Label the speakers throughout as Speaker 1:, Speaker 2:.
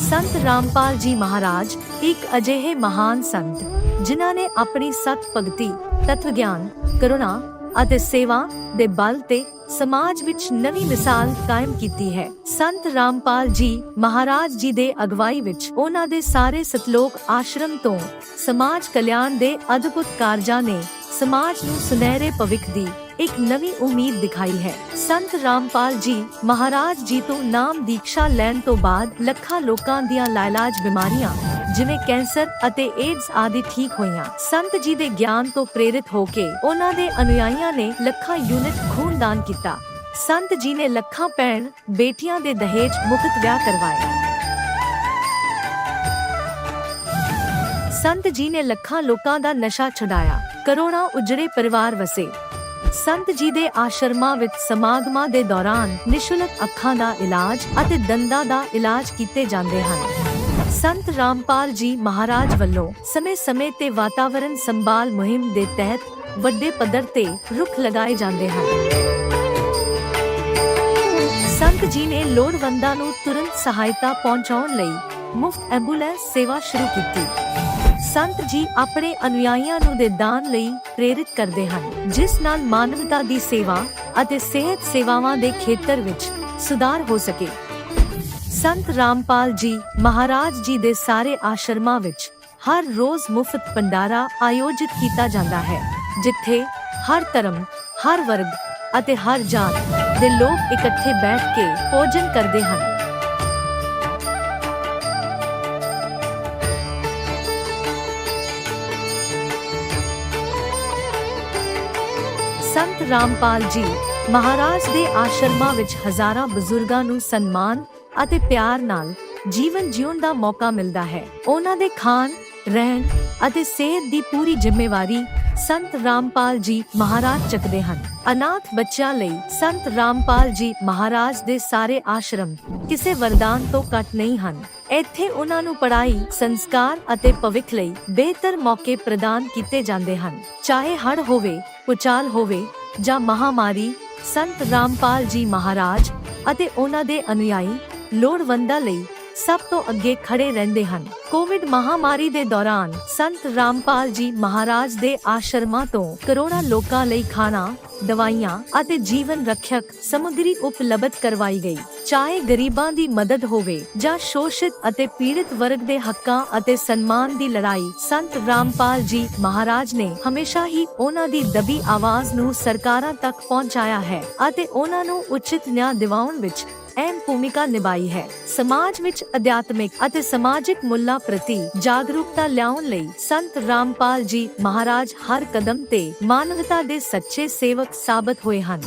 Speaker 1: संत रामपाल जी महाराज एक अजिहे महान संत जिन्हां ने अपनी सत भगती तत्व ज्ञान करुणा ਅਤੇ सेवा ਦੇ बल ਤੇ समाज विच नवी मिसाल कायम कीती है। संत रामपाल जी महाराज जी दे अगवाई विच उन्हां दे सारे सतलोक आश्रम तो समाज कल्याण दे अद्भुत कारजां ने समाज नूं सुनहरे भविख दी एक नवी उम्मीद दिखाई है। संत रामपाल जी महाराज जी तो नाम दीक्षा लैण तो बाद ਲੱਖਾਂ लोकां दियां लाइलाज बीमारियां जिवें कैंसर ਅਤੇ एड्स आदि ठीक होईयां। संत जी दे ज्ञान तो प्रेरित होके उन्हां दे अनुयायियां ने ਲੱਖਾਂ यूनिट खून दान किया। संत जी ने ਲੱਖਾਂ भैण बेटियां दे दहेज मुफ्त विआह करवाए। संत जी ने ਲੱਖਾਂ लोकां दा नशा छुड़ाया, करोड़ां उजड़े परिवार वसे। संत जी दे आश्रमां विच समागमां दे दौरान निशुल्क अखां दा इलाज ਅਤੇ दंदां दा इलाज कीते जांदे हन। संत रामपाल जी महाराज ਵੱਲੋਂ ਸਮੇਂ-ਸਮੇਂ ਤੇ ਵਾਤਾਵਰਣ ਸੰਭਾਲ ਮੁਹਿੰਮ ਦੇ ਤਹਿਤ ਵੱਡੇ ਪੱਧਰ ਤੇ ਰੁੱਖ ਲਗਾਏ ਜਾਂਦੇ ਹਨ। ਸੰਤ ਜੀ ਨੇ ਲੋੜਵੰਦਾਂ ਨੂੰ ਤੁਰੰਤ ਸਹਾਇਤਾ ਪਹੁੰਚਾਉਣ ਲਈ ਮੁਫਤ ਐਂਬੂਲੈਂਸ ਸੇਵਾ ਸ਼ੁਰੂ ਕੀਤੀ। संत जी अपने अनुयायियों ਨੂੰ ਦੇ ਦਾਨ ਲਈ ਪ੍ਰੇਰਿਤ ਕਰਦੇ ਹਨ, ਜਿਸ ਨਾਲ ਮਾਨਵਤਾ ਦੀ ਸੇਵਾ ਅਤੇ ਸਿਹਤ ਸੇਵਾਵਾਂ ਦੇ ਖੇਤਰ ਵਿੱਚ ਸੁਧਾਰ ਹੋ ਸਕੇ। संत रामपाल जी महाराज जी दे सारे आश्रमां विच हर रोज मुफ्त भंडारा आयोजित किया जाता है, जिथे हर धर्म, हर वर्ग ਅਤੇ हर जात दे लोग इकट्ठे बैठ के भोजन करते हैं। संत रामपाल जी महाराज दे आश्रमां विच हजारां बजुर्गां नूं सन्मान ਅਤੇ ਪਿਆਰ ਨਾਲ ਜੀਵਨ ਜਿਉਣ ਦਾ ਮੌਕਾ ਮਿਲਦਾ ਹੈ। ਉਹਨਾਂ ਦੇ ਖਾਣ, ਰਹਿਣ ਅਤੇ ਸਿਹਤ ਦੀ ਪੂਰੀ ਜ਼ਿੰਮੇਵਾਰੀ ਸੰਤ ਰਾਮਪਾਲ ਜੀ ਮਹਾਰਾਜ ਚੱਕਦੇ ਹਨ। ਅਨਾਥ ਬੱਚਿਆਂ ਲਈ ਸੰਤ ਰਾਮਪਾਲ ਜੀ ਮਹਾਰਾਜ ਦੇ ਸਾਰੇ ਆਸ਼ਰਮ ਕਿਸੇ ਵਰਦਾਨ ਤੋਂ ਘੱਟ ਨਹੀਂ ਹਨ। ਇੱਥੇ ਉਹਨਾਂ ਨੂੰ ਪੜ੍ਹਾਈ, ਸੰਸਕਾਰ ਅਤੇ ਭਵਿੱਖ ਲਈ ਬਿਹਤਰ ਮੌਕੇ ਪ੍ਰਦਾਨ ਕੀਤੇ ਜਾਂਦੇ ਹਨ। ਚਾਹੇ ਹੜ੍ਹ ਹੋਵੇ, ਭੂਚਾਲ ਹੋਵੇ ਜਾਂ ਮਹਾਮਾਰੀ, ਸੰਤ ਰਾਮਪਾਲ ਜੀ ਮਹਾਰਾਜ ਅਤੇ ਉਹਨਾਂ ਦੇ ਅਨੁਯਾਈ ਲੋੜਵੰਦਾਂ ਲਈ ਸਭ ਤੋਂ ਅੱਗੇ ਖੜੇ ਰਹਿੰਦੇ ਹਨ। ਕੋਵਿਡ ਮਹਾਮਾਰੀ ਦੇ ਦੌਰਾਨ ਸੰਤ ਰਾਮਪਾਲ ਜੀ ਮਹਾਰਾਜ ਦੇ ਆਸ਼ਰਮਾਂ ਤੋਂ ਕਰੋੜਾਂ ਲੋਕਾਂ ਲਈ ਖਾਣਾ, ਦਵਾਈਆਂ ਅਤੇ ਜੀਵਨ ਰੱਖਿਅਕ ਸਮੱਗਰੀ ਉਪਲਬਧ ਕਰਵਾਈ ਗਈ। ਚਾਹੇ ਗਰੀਬਾਂ ਦੀ ਮਦਦ ਹੋਵੇ ਜਾਂ ਸ਼ੋਸ਼ਿਤ ਅਤੇ ਪੀੜਿਤ ਵਰਗ ਦੇ ਹੱਕਾਂ ਅਤੇ ਸਨਮਾਨ ਦੀ ਲੜਾਈ, ਸੰਤ ਰਾਮਪਾਲ ਜੀ ਮਹਾਰਾਜ ਨੇ ਹਮੇਸ਼ਾ ਹੀ ਉਹਨਾਂ ਦੀ ਦਬੀ ਆਵਾਜ਼ ਨੂੰ ਸਰਕਾਰਾਂ ਤੱਕ ਪਹੁੰਚਾਇਆ ਹੈ ਅਤੇ ਉਹਨਾਂ ਨੂੰ ਉਚਿਤ ਨਿਆਂ ਦਿਵਾਉਣ ਵਿੱਚ ਅਹਿਮ ਭੂਮਿਕਾ ਨਿਭਾਈ ਹੈ। ਸਮਾਜ ਵਿੱਚ ਅਧਿਆਤਮਿਕ ਅਤੇ ਸਮਾਜਿਕ ਮੁੱਲਾਂ ਪ੍ਰਤੀ ਜਾਗਰੂਕਤਾ ਲਿਆਉਣ ਲਈ ਸੰਤ ਰਾਮਪਾਲ ਜੀ ਮਹਾਰਾਜ ਹਰ ਕਦਮ ਤੇ ਮਾਨਵਤਾ ਦੇ ਸੱਚੇ ਸੇਵਕ ਸਾਬਤ ਹੋਏ ਹਨ।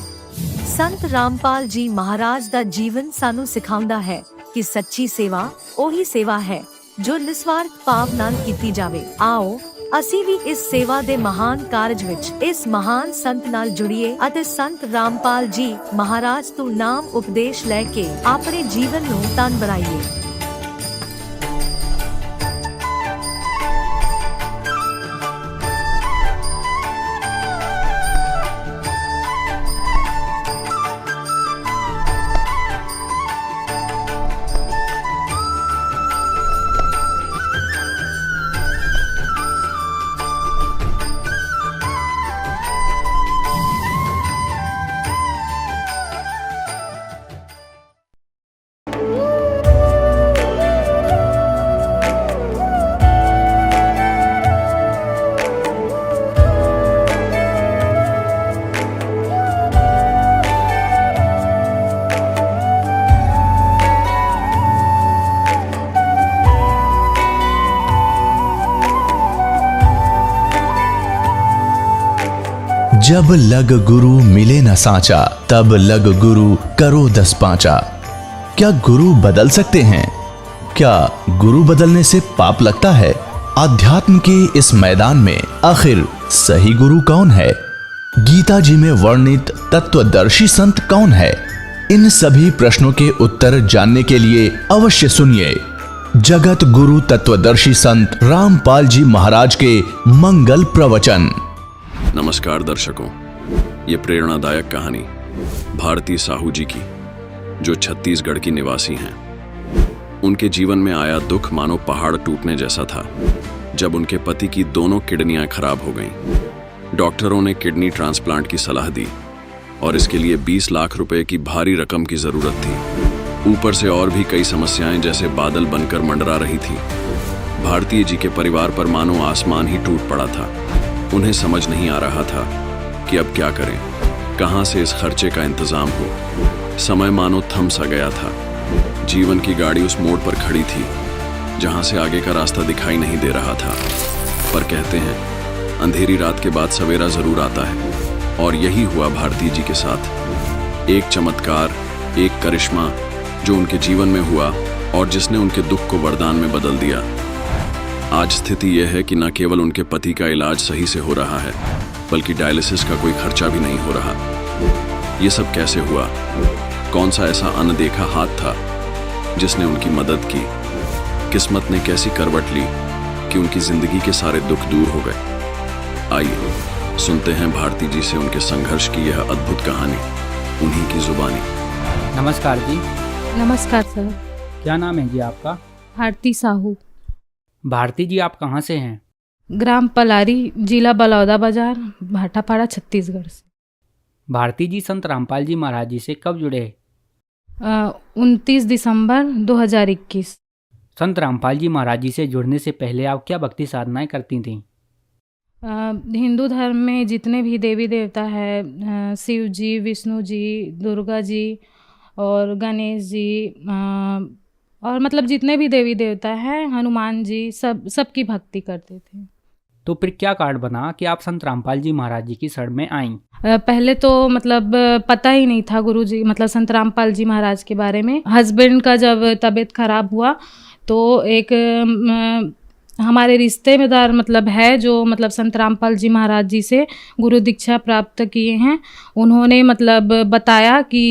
Speaker 1: ਸੰਤ ਰਾਮਪਾਲ ਜੀ ਮਹਾਰਾਜ ਦਾ ਜੀਵਨ ਸਾਨੂੰ ਸਿਖਾਉਂਦਾ ਹੈ ਕਿ ਸੱਚੀ ਸੇਵਾ ਉਹੀ ਸੇਵਾ ਹੈ ਜੋ ਨਿਸਵਾਰਥ ਭਾਵ ਨਾਲ ਕੀਤੀ ਜਾਵੇ। ਆਓ ਅਸੀਂ ਵੀ ਇਸ ਸੇਵਾ ਦੇ ਮਹਾਨ ਕਾਰਜ ਵਿੱਚ ਇਸ ਮਹਾਨ ਸੰਤ ਨਾਲ ਜੁੜੀਏ ਅਤੇ ਸੰਤ ਰਾਮਪਾਲ ਜੀ ਮਹਾਰਾਜ ਤੋਂ ਨਾਮ ਉਪਦੇਸ਼ ਲੈ ਕੇ ਆਪਣੇ ਜੀਵਨ ਨੂੰ ਧਨ ਬਣਾਈਏ।
Speaker 2: जब लग गुरु मिले न सांचा, तब लग गुरु करो 10 पांचा। क्या गुरु बदल सकते हैं? क्या गुरु बदलने से पाप लगता है? आध्यात्म के इस मैदान में आखिर सही गुरु कौन है? गीता जी में वर्णित तत्वदर्शी संत कौन है? इन सभी प्रश्नों के उत्तर जानने के लिए अवश्य सुनिए जगत गुरु तत्वदर्शी संत रामपाल जी महाराज के मंगल प्रवचन।
Speaker 3: नमस्कार दर्शकों, ये प्रेरणादायक कहानी भारती साहू जी की, जो छत्तीसगढ़ की निवासी हैं। उनके जीवन में आया दुख मानो पहाड़ टूटने जैसा था जब उनके पति की दोनों किडनियां खराब हो गईं। डॉक्टरों ने किडनी ट्रांसप्लांट की सलाह दी और इसके लिए 20 लाख रुपए की भारी रकम की जरूरत थी। ऊपर से और भी कई समस्याएं जैसे बादल बनकर मंडरा रही थी। भारती जी के परिवार पर मानो आसमान ही टूट पड़ा था। उन्हें समझ नहीं आ रहा था कि अब क्या करें, कहां से इस खर्चे का इंतजाम हो। समय मानो थम सा गया था। जीवन की गाड़ी उस मोड़ पर खड़ी थी जहां से आगे का रास्ता दिखाई नहीं दे रहा था। पर कहते हैं अंधेरी रात के बाद सवेरा जरूर आता है, और यही हुआ भारती जी के साथ। एक चमत्कार, एक करिश्मा जो उनके जीवन में हुआ और जिसने उनके दुख को वरदान में बदल दिया। आज स्थिति यह है कि न केवल उनके पति का इलाज सही से हो रहा है, बल्कि डायलिसिस का कोई खर्चा भी नहीं हो रहा। ये सब कैसे हुआ? कौन सा ऐसा अनदेखा हाथ था जिसने उनकी मदद की? किस्मत ने कैसी करवट ली कि उनकी जिंदगी के सारे दुख दूर हो गए? आइए सुनते हैं भारती जी से उनके संघर्ष की यह अद्भुत कहानी, उन्हीं की जुबानी।
Speaker 4: नमस्कार जी।
Speaker 5: नमस्कार सर।
Speaker 4: क्या नाम है जी आपका?
Speaker 5: भारती साहू।
Speaker 4: भारती जी, आप कहाँ से हैं?
Speaker 5: ग्राम पलारी, जिला बलौदा बाजार, भाटापाड़ा, छत्तीसगढ़ से।
Speaker 4: भारती जी संत रामपाल जी महाराज जी से कब जुड़े?
Speaker 5: 29 दिसंबर 2021।
Speaker 4: संत रामपाल जी महाराज जी से जुड़ने से पहले आप क्या भक्ति साधनाएं करती थीं?
Speaker 5: हिंदू धर्म में जितने भी देवी देवता है, शिव जी, विष्णु जी, दुर्गा जी और गणेश जी, और मतलब जितने भी देवी देवता हैं, हनुमान जी, सबकी भक्ति करते थे।
Speaker 4: तो फिर क्या कारण बना कि आप संत रामपाल जी महाराज जी की शरण में आईं?
Speaker 5: पहले तो मतलब पता ही नहीं था गुरु जी, मतलब संत रामपाल जी महाराज के बारे में। हस्बैंड का जब तबीयत खराब हुआ तो एक हमारे रिश्तेदार मतलब है जो मतलब संत रामपाल जी महाराज जी से गुरु दीक्षा प्राप्त किए हैं। उन्होंने मतलब बताया कि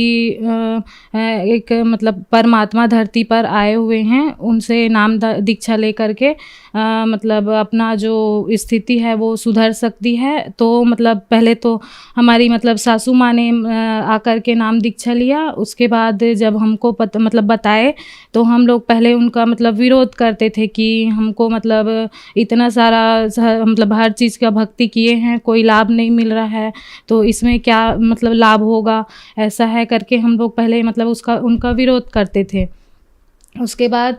Speaker 5: एक मतलब परमात्मा धरती पर आए हुए हैं, उनसे नाम दीक्षा लेकर के मतलब अपना जो स्थिति है वो सुधर सकती है। तो मतलब पहले तो हमारी मतलब सासू माँ ने आकर के नाम दीक्षा लिया। उसके बाद जब हमको मतलब बताए तो हम लोग पहले उनका मतलब विरोध करते थे कि हमको मतलब इतना सारा मतलब हर चीज़ का भक्ति किए हैं, कोई लाभ नहीं मिल रहा है, तो इसमें क्या मतलब लाभ होगा, ऐसा है करके हम लोग पहले मतलब उनका विरोध करते थे। उसके बाद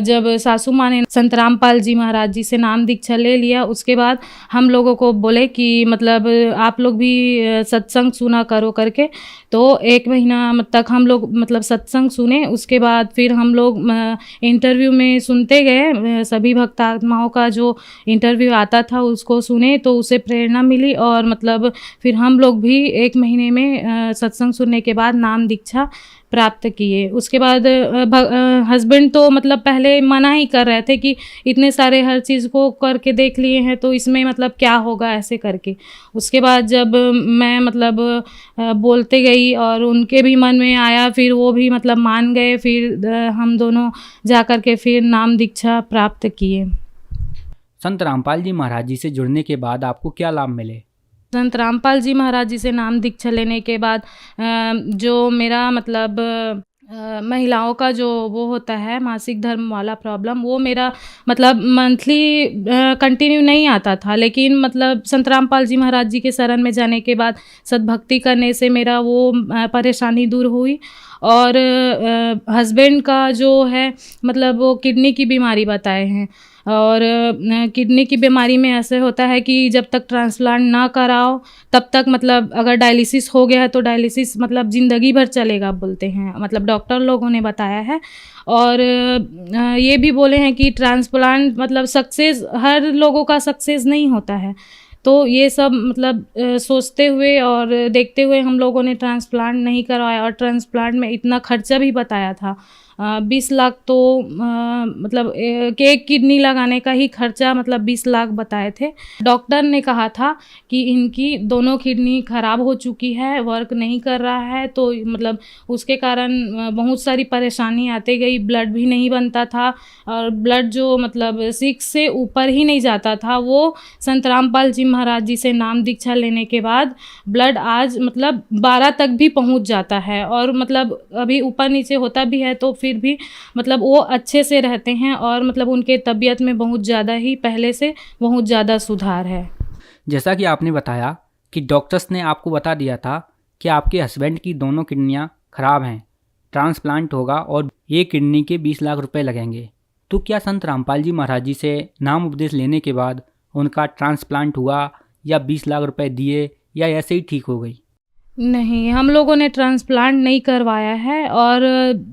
Speaker 5: जब सासू माँ ने संत रामपाल जी महाराज जी से नाम दीक्षा ले लिया, उसके बाद हम लोगों को बोले कि मतलब आप लोग भी सत्संग सुना करो करके। तो 1 महीना तक हम लोग मतलब सत्संग सुने। उसके बाद फिर हम लोग इंटरव्यू में सुनते गए, सभी भक्तात्माओं का जो इंटरव्यू आता था उसको सुने, तो उसे प्रेरणा मिली और मतलब फिर हम लोग भी 1 महीने में सत्संग सुनने के बाद नाम दीक्षा प्राप्त किए। उसके बाद हस्बैंड तो मतलब पहले मना ही कर रहे थे कि इतने सारे हर चीज़ को करके देख लिए हैं तो इसमें मतलब क्या होगा, ऐसे करके। उसके बाद जब मैं मतलब बोलते गई और उनके भी मन में आया, फिर वो भी मतलब मान गए। फिर हम दोनों जा कर के फिर नाम दीक्षा प्राप्त किए।
Speaker 4: संत रामपाल जी महाराज जी से जुड़ने के बाद आपको क्या लाभ मिले?
Speaker 5: संत रामपाल जी महाराज जी से नाम दीक्षा लेने के बाद जो मेरा मतलब महिलाओं का जो वो होता है मासिक धर्म वाला प्रॉब्लम, वो मेरा मतलब मंथली कंटिन्यू नहीं आता था। लेकिन मतलब संत रामपाल जी महाराज जी के शरण में जाने के बाद सद्भक्ति करने से मेरा वो परेशानी दूर हुई। और हस्बैंड का जो है मतलब वो किडनी की बीमारी बताए हैं, और किडनी की बीमारी में ऐसे होता है कि जब तक ट्रांसप्लांट ना कराओ तब तक मतलब अगर डायलिसिस हो गया है तो डायलिसिस मतलब ज़िंदगी भर चलेगा बोलते हैं, मतलब डॉक्टर लोगों ने बताया है। और ये भी बोले हैं कि ट्रांसप्लांट मतलब सक्सेस हर लोगों का सक्सेस नहीं होता है। तो ये सब मतलब सोचते हुए और देखते हुए हम लोगों ने ट्रांसप्लांट नहीं करवाया। और ट्रांसप्लांट में इतना खर्चा भी बताया था, 20 लाख तो मतलब एक किडनी लगाने का ही खर्चा मतलब 20 लाख बताए थे। डॉक्टर ने कहा था कि इनकी दोनों किडनी खराब हो चुकी है, वर्क नहीं कर रहा है, तो मतलब उसके कारण बहुत सारी परेशानी आती गई। ब्लड भी नहीं बनता था और ब्लड जो मतलब 6 से ऊपर ही नहीं जाता था। वो संत रामपाल जी महाराज जी से नाम दीक्षा लेने के बाद ब्लड आज मतलब 12 तक भी पहुंच जाता है, और मतलब अभी ऊपर नीचे होता भी है तो फिर फिर भी मतलब वो अच्छे से रहते हैं और मतलब उनके तबीयत में बहुत ज़्यादा ही पहले से बहुत ज़्यादा सुधार है।
Speaker 4: जैसा कि आपने बताया कि डॉक्टर्स ने आपको बता दिया था कि आपके हस्बैंड की दोनों किडनियां खराब हैं, ट्रांसप्लांट होगा और एक किडनी के 20 लाख रुपए लगेंगे। तो क्या संत रामपाल जी महाराज जी से नाम उपदेश लेने के बाद उनका ट्रांसप्लांट हुआ या 20 लाख रुपए दिए या ऐसे ही ठीक हो गई?
Speaker 5: नहीं, हम लोगों ने ट्रांसप्लांट नहीं करवाया है और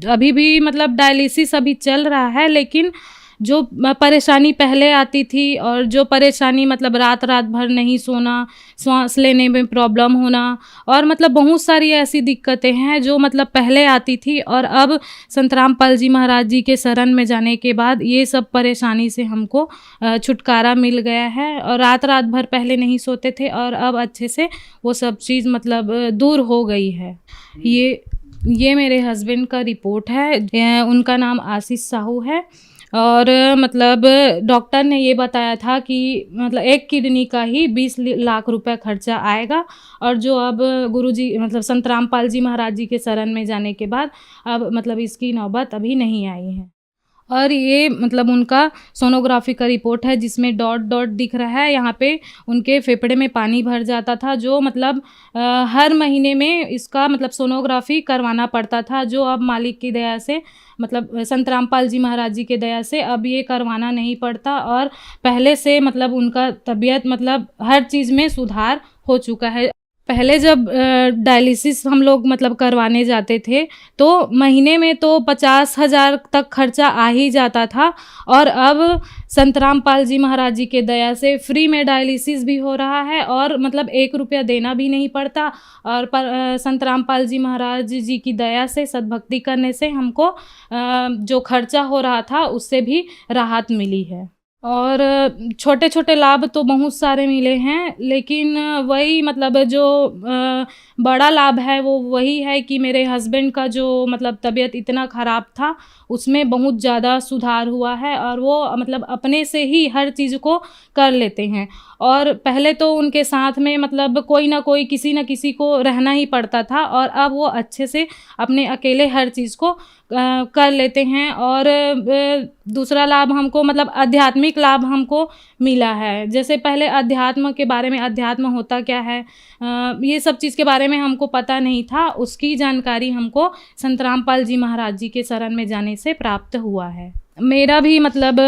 Speaker 5: अभी भी मतलब डायलिसिस अभी चल रहा है, लेकिन जो परेशानी पहले आती थी और जो परेशानी मतलब रात रात भर नहीं सोना, सांस लेने में प्रॉब्लम होना और मतलब बहुत सारी ऐसी दिक्कतें हैं जो मतलब पहले आती थी और अब संत रामपाल जी महाराज जी के शरण में जाने के बाद ये सब परेशानी से हमको छुटकारा मिल गया है और रात रात भर पहले नहीं सोते थे और अब अच्छे से वो सब चीज़ मतलब दूर हो गई है। ये मेरे हस्बैंड का रिपोर्ट है, उनका नाम आशीष साहू है और मतलब डॉक्टर ने ये बताया था कि मतलब एक किडनी का ही 20 लाख रुपए खर्चा आएगा और जो अब गुरुजी मतलब संत रामपाल जी महाराज जी के शरण में जाने के बाद अब मतलब इसकी नौबत अभी नहीं आई है। और ये मतलब उनका सोनोग्राफी का रिपोर्ट है जिसमें डॉट डॉट दिख रहा है, यहाँ पे उनके फेफड़े में पानी भर जाता था जो मतलब हर महीने में इसका मतलब सोनोग्राफी करवाना पड़ता था, जो अब मालिक की दया से मतलब संत रामपाल जी महाराज जी के दया से अब ये करवाना नहीं पड़ता और पहले से मतलब उनका तबीयत मतलब हर चीज़ में सुधार हो चुका है। पहले जब डायलिसिस हम लोग मतलब करवाने जाते थे तो महीने में तो 50,000 तक खर्चा आ ही जाता था और अब संत रामपाल जी महाराज जी के दया से फ्री में डायलिसिस भी हो रहा है और मतलब 1 रुपया देना भी नहीं पड़ता और संत रामपाल जी महाराज जी की दया से सद्भक्ति करने से हमको जो खर्चा हो रहा था उससे भी राहत मिली है। और छोटे छोटे लाभ तो बहुत सारे मिले हैं, लेकिन वही मतलब जो बड़ा लाभ है वो वही है कि मेरे हस्बैंड का जो मतलब तबीयत इतना ख़राब था उसमें बहुत ज़्यादा सुधार हुआ है और वो मतलब अपने से ही हर चीज़ को कर लेते हैं। और पहले तो उनके साथ में मतलब कोई ना कोई किसी न किसी को रहना ही पड़ता था और अब वो अच्छे से अपने अकेले हर चीज़ को कर लेते हैं। और दूसरा लाभ हमको मतलब आध्यात्मिक लाभ हमको मिला है। जैसे पहले अध्यात्म के बारे में, अध्यात्म होता क्या है, ये सब चीज़ के बारे में हमको पता नहीं था, उसकी जानकारी हमको संत रामपाल जी महाराज जी के शरण में जाने से प्राप्त हुआ है। मेरा भी मतलब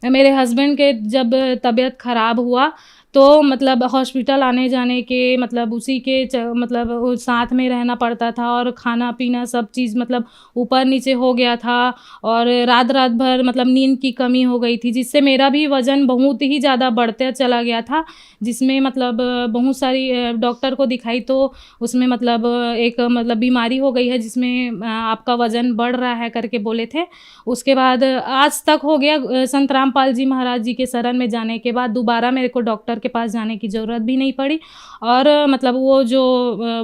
Speaker 5: मेरे हस्बैंड के जब तबीयत ख़राब हुआ तो मतलब हॉस्पिटल आने जाने के मतलब उसी के मतलब साथ में रहना पड़ता था और खाना पीना सब चीज़ मतलब ऊपर नीचे हो गया था और रात रात भर मतलब नींद की कमी हो गई थी, जिससे मेरा भी वज़न बहुत ही ज़्यादा बढ़ते चला गया था, जिसमें मतलब बहुत सारी डॉक्टर को दिखाई तो उसमें मतलब एक मतलब बीमारी हो गई है जिसमें आपका वज़न बढ़ रहा है करके बोले थे। उसके बाद आज तक हो गया, संत रामपाल जी महाराज जी के शरण में जाने के बाद दोबारा मेरे को डॉक्टर के पास जाने की ज़रूरत भी नहीं पड़ी और मतलब वो जो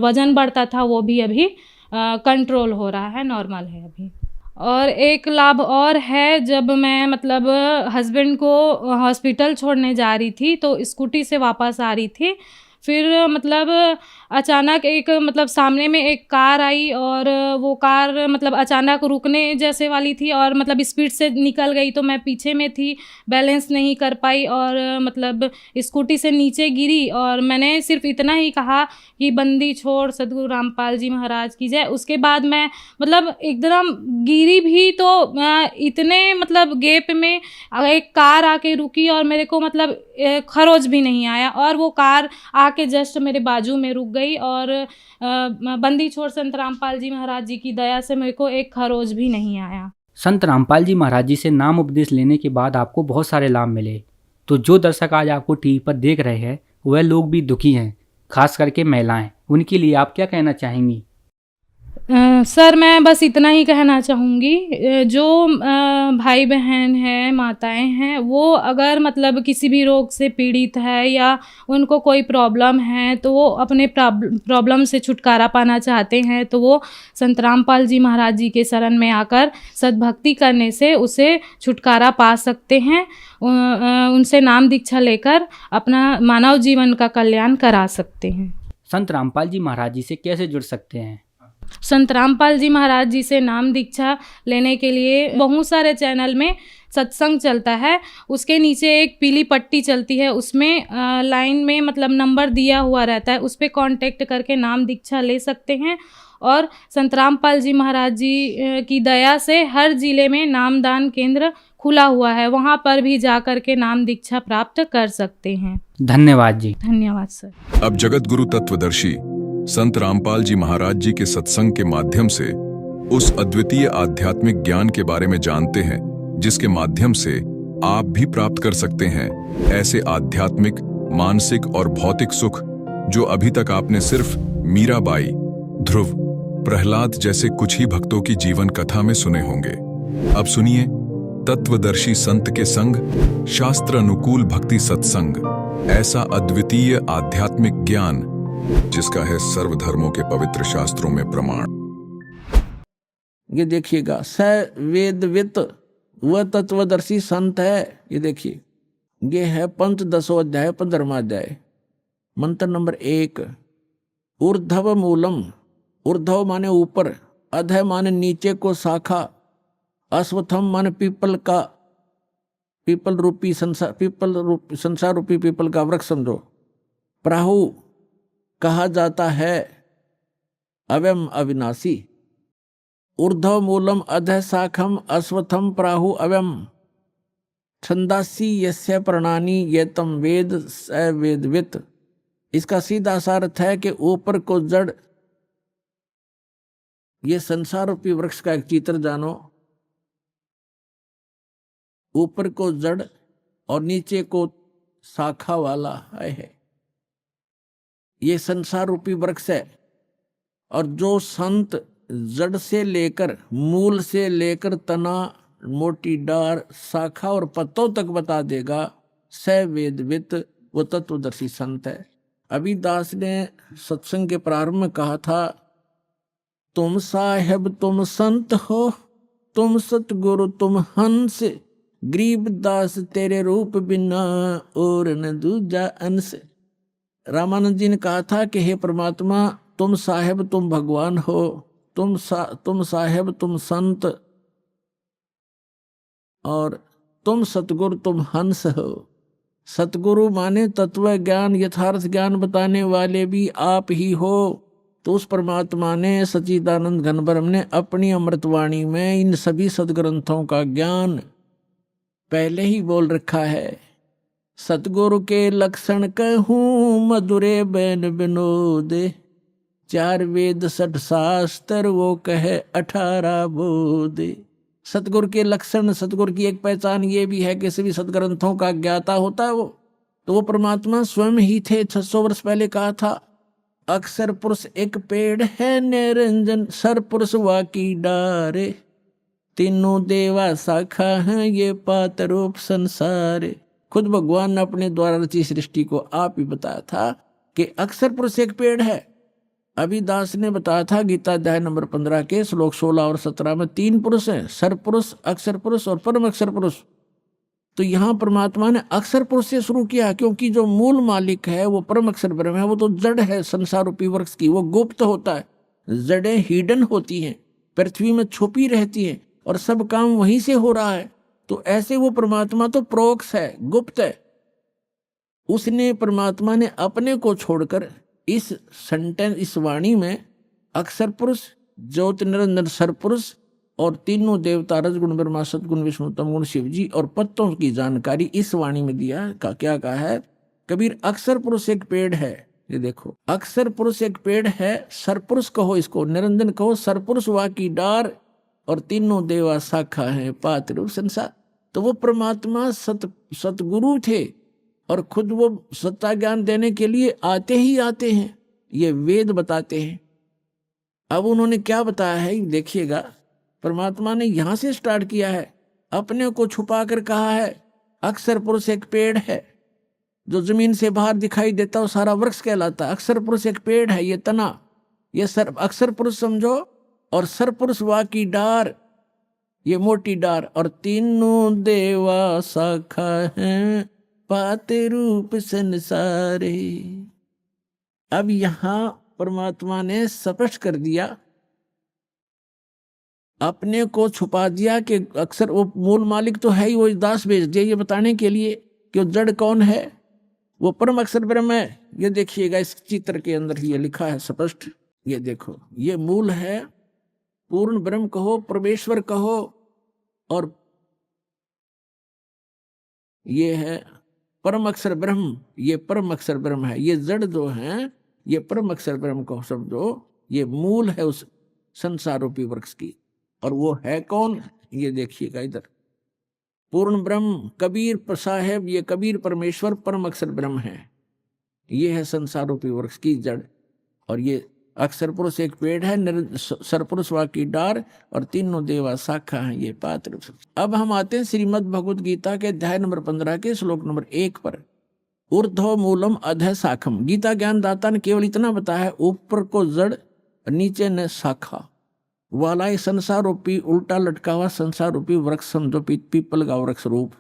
Speaker 5: वज़न बढ़ता था वो भी अभी कंट्रोल हो रहा है, नॉर्मल है अभी। और एक लाभ और है, जब मैं मतलब हस्बैंड को हॉस्पिटल छोड़ने जा रही थी तो स्कूटी से वापस आ रही थी, फिर मतलब अचानक एक मतलब सामने में एक कार आई और वो कार मतलब अचानक रुकने जैसे वाली थी और मतलब स्पीड से निकल गई, तो मैं पीछे में थी, बैलेंस नहीं कर पाई और मतलब स्कूटी से नीचे गिरी और मैंने सिर्फ इतना ही कहा कि बंदी छोड़ सद्गुरु रामपाल जी महाराज की जय। उसके बाद मैं मतलब एकदम गिरी भी तो इतने मतलब गैप में एक कार आके रुकी और मेरे को मतलब खरोच भी नहीं आया और वो कार आके जस्ट मेरे बाजू में रुक गई और बंदी छोड़ संत रामपाल जी महाराज जी की दया से मेरे को एक खरोच भी नहीं आया।
Speaker 4: संत रामपाल जी महाराज जी से नाम उपदेश लेने के बाद आपको बहुत सारे लाभ मिले, तो जो दर्शक आज आपको टीवी पर देख रहे हैं वह लोग भी दुखी हैं, खास करके महिलाएं, उनके लिए आप क्या कहना चाहेंगी?
Speaker 5: सर मैं बस इतना ही कहना चाहूँगी, जो भाई बहन हैं, माताएं हैं, वो अगर मतलब किसी भी रोग से पीड़ित है या उनको कोई प्रॉब्लम है तो वो अपने प्रॉब्लम से छुटकारा पाना चाहते हैं तो वो संत रामपाल जी महाराज जी के शरण में आकर सद्भक्ति करने से उसे छुटकारा पा सकते हैं। उनसे नाम दीक्षा लेकर अपना मानव जीवन का कल्याण करा सकते हैं।
Speaker 4: संत रामपाल जी महाराज जी से कैसे जुड़ सकते हैं?
Speaker 5: संत रामपाल जी महाराज जी से नाम दीक्षा लेने के लिए बहुत सारे चैनल में सत्संग चलता है। उसके नीचे एक पीली पट्टी चलती है, उसमें लाइन में मतलब नंबर दिया हुआ रहता है, उस पर कांटेक्ट करके नाम दीक्षा ले सकते हैं। और संत रामपाल जी महाराज जी की दया से हर जिले में नामदान केंद्र खुला हुआ है, वहाँ पर भी जा कर के नाम दीक्षा प्राप्त कर सकते हैं।
Speaker 4: धन्यवाद जी।
Speaker 5: धन्यवाद सर।
Speaker 3: अब जगत गुरु तत्वदर्शी संत रामपाल जी महाराज जी के सत्संग के माध्यम से उस अद्वितीय आध्यात्मिक ज्ञान के बारे में जानते हैं जिसके माध्यम से आप भी प्राप्त कर सकते हैं ऐसे आध्यात्मिक, मानसिक और भौतिक सुख जो अभी तक आपने सिर्फ मीराबाई, ध्रुव, प्रहलाद जैसे कुछ ही भक्तों की जीवन कथा में सुने होंगे। अब सुनिए तत्वदर्शी संत के संग शास्त्र अनुकूल भक्ति सत्संग, ऐसा अद्वितीय आध्यात्मिक ज्ञान जिसका है सर्वधर्मों के पवित्र शास्त्रों में प्रमाण।
Speaker 6: ये देखिएगा, स वेदवित वह तत्वदर्शी संत है। ये देखिए, ये है पंचदशो अध्याय 15वां अध्याय, मंत्र नंबर 1। ऊर्ध्व मूलम, ऊर्ध्व माने ऊपर, अधः माने नीचे को शाखा, अश्वत्थम माने पीपल का, पीपल रूपी संसार, पीपल रूपी संसार रूपी पीपल का वृक्ष समझो। प्राहु कहा जाता है अव्यम अविनाशी। ऊर्ध्व मूलम अधः शाखम अश्वत्थम प्राहु अव्यम, छंदासी यस्य प्रणानी ये तम वेद स वेदवित। इसका सीधा सा अर्थ है कि ऊपर को जड़, ये संसार रूपी वृक्ष का एक चित्र जानो। ऊपर को जड़ और नीचे को शाखा वाला है, ये संसार रूपी वृक्ष है। और जो संत जड़ से लेकर, मूल से लेकर तना, मोटी डार, शाखा और पत्तों तक बता देगा, स वेदवित, वो तत्वदर्शी संत है। अभी दास ने सत्संग के प्रारंभ में कहा था, तुम साहेब तुम संत हो, तुम सतगुरु तुम हंस, गरीब दास तेरे रूप बिना और न दूजा अंश। रामानंद जी ने कहा था कि हे परमात्मा, तुम साहेब तुम भगवान हो, तुम साहेब तुम संत, और तुम सतगुरु तुम हंस हो। सतगुरु माने तत्व ज्ञान, यथार्थ ज्ञान बताने वाले भी आप ही हो। तो उस परमात्मा ने, सच्चिदानंद घन ब्रह्म ने अपनी अमृतवाणी में इन सभी सदग्रंथों का ज्ञान पहले ही बोल रखा है। सतगुरु के लक्षण कहूँ मधुरे बैन विनोद, 4 वेद 60 शास्त्र वो कहे 18 बोध। सतगुरु के लक्षण, सतगुरु की एक पहचान ये भी है कि सभी सदग्रंथों का ज्ञाता होता है वो। तो वो परमात्मा स्वयं ही थे। 600 वर्ष पहले कहा था, अक्षर पुरुष एक पेड़ है निरंजन, सर पुरुष वाकी डारे, तीनों देवा शाखा हैं ये पात रूप संसार। खुद भगवान ने अपने द्वारा रची सृष्टि को आप ही बताया था कि अक्षर पुरुष एक पेड़ है। अभी दास ने बताया था गीता अध्याय नंबर 15 के श्लोक 16 और 17 में 3 पुरुष हैं, सर पुरुष, अक्षर पुरुष और परम अक्षर पुरुष। तो यहाँ परमात्मा ने अक्षर पुरुष से शुरू किया, क्योंकि जो मूल मालिक है वो परम अक्षर ब्रह्म है। वो तो जड़ है संसार रूपी वृक्ष की, वो गुप्त होता है। जड़ें हिडन होती हैं, पृथ्वी में छुपी रहती हैं, और सब काम वहीं से हो रहा है। तो ऐसे वो परमात्मा तो प्रोक्ष है, गुप्त है। उसने, परमात्मा ने अपने को छोड़कर इस सेंटेंस, इस वाणी में अक्षर पुरुष, ज्योति निरंजन सर पुरुष और तीनों देवता, रजगुण ब्रह्मा, सतगुण विष्णु, तमगुण शिव जी और पत्तों की जानकारी इस वाणी में दिया। क्या कहा है कबीर? अक्षर पुरुष एक पेड़ है। ये देखो, अक्षर पुरुष एक पेड़ है, सर पुरुष कहो इसको, निरंजन कहो, सर पुरुष वा की डार और तीनों देवा शाखा है पात रूप संसार। तो वो परमात्मा सतगुरु थे, और खुद वो सत्ता ज्ञान देने के लिए आते ही आते हैं, ये वेद बताते हैं। अब उन्होंने क्या बताया है देखिएगा, परमात्मा ने यहां से स्टार्ट किया है, अपने को छुपा कर कहा है अक्षर पुरुष एक पेड़ है, जो जमीन से बाहर दिखाई देता है सारा वृक्ष कहलाता है। अक्षर पुरुष एक पेड़ है, ये तना, ये सर अक्षर पुरुष समझो, और सर पुरुष वा की डार, ये मोटी डार, और तीनों देवा शाखा हैं पाते रूप संसारे। अब यहां परमात्मा ने स्पष्ट कर दिया अपने को छुपा दिया कि अक्सर वो मूल मालिक तो है ही, वो दास भेज दिया ये बताने के लिए कि वो जड़ कौन है, वो परम अक्षर ब्रह्म है। ये देखिएगा इस चित्र के अंदर ये लिखा है स्पष्ट, ये देखो ये मूल है, पूर्ण ब्रह्म कहो, परमेश्वर कहो, और ये है परम अक्षर ब्रह्म, ये परम अक्षर ब्रह्म है। ये जड़ जो है ये परम अक्षर ब्रह्म को समझो, ये मूल है उस संसार रूपी वृक्ष की। और वो है कौन, ये देखिएगा इधर, पूर्ण ब्रह्म कबीर साहेब, ये कबीर परमेश्वर परम अक्षर ब्रह्म है। ये है संसार रूपी वृक्ष की जड़। और ये अक्षर पुरुष एक पेड़ है, सरपुरुष वा की डार, और तीनों देवा शाखा है ये पात्र। अब हम आते हैं श्रीमद् भगवद गीता के अध्याय नंबर 15 के श्लोक नंबर 1 पर। ऊर्ध्व मूलम अधः शाखम। गीता ज्ञान दाता ने केवल इतना बताया है, ऊपर को जड़, नीचे न शाखा वाला ये संसार रूपी उल्टा लटका हुआ संसार रूपी वृक्ष समझो, पीपल का वृक्ष रूप।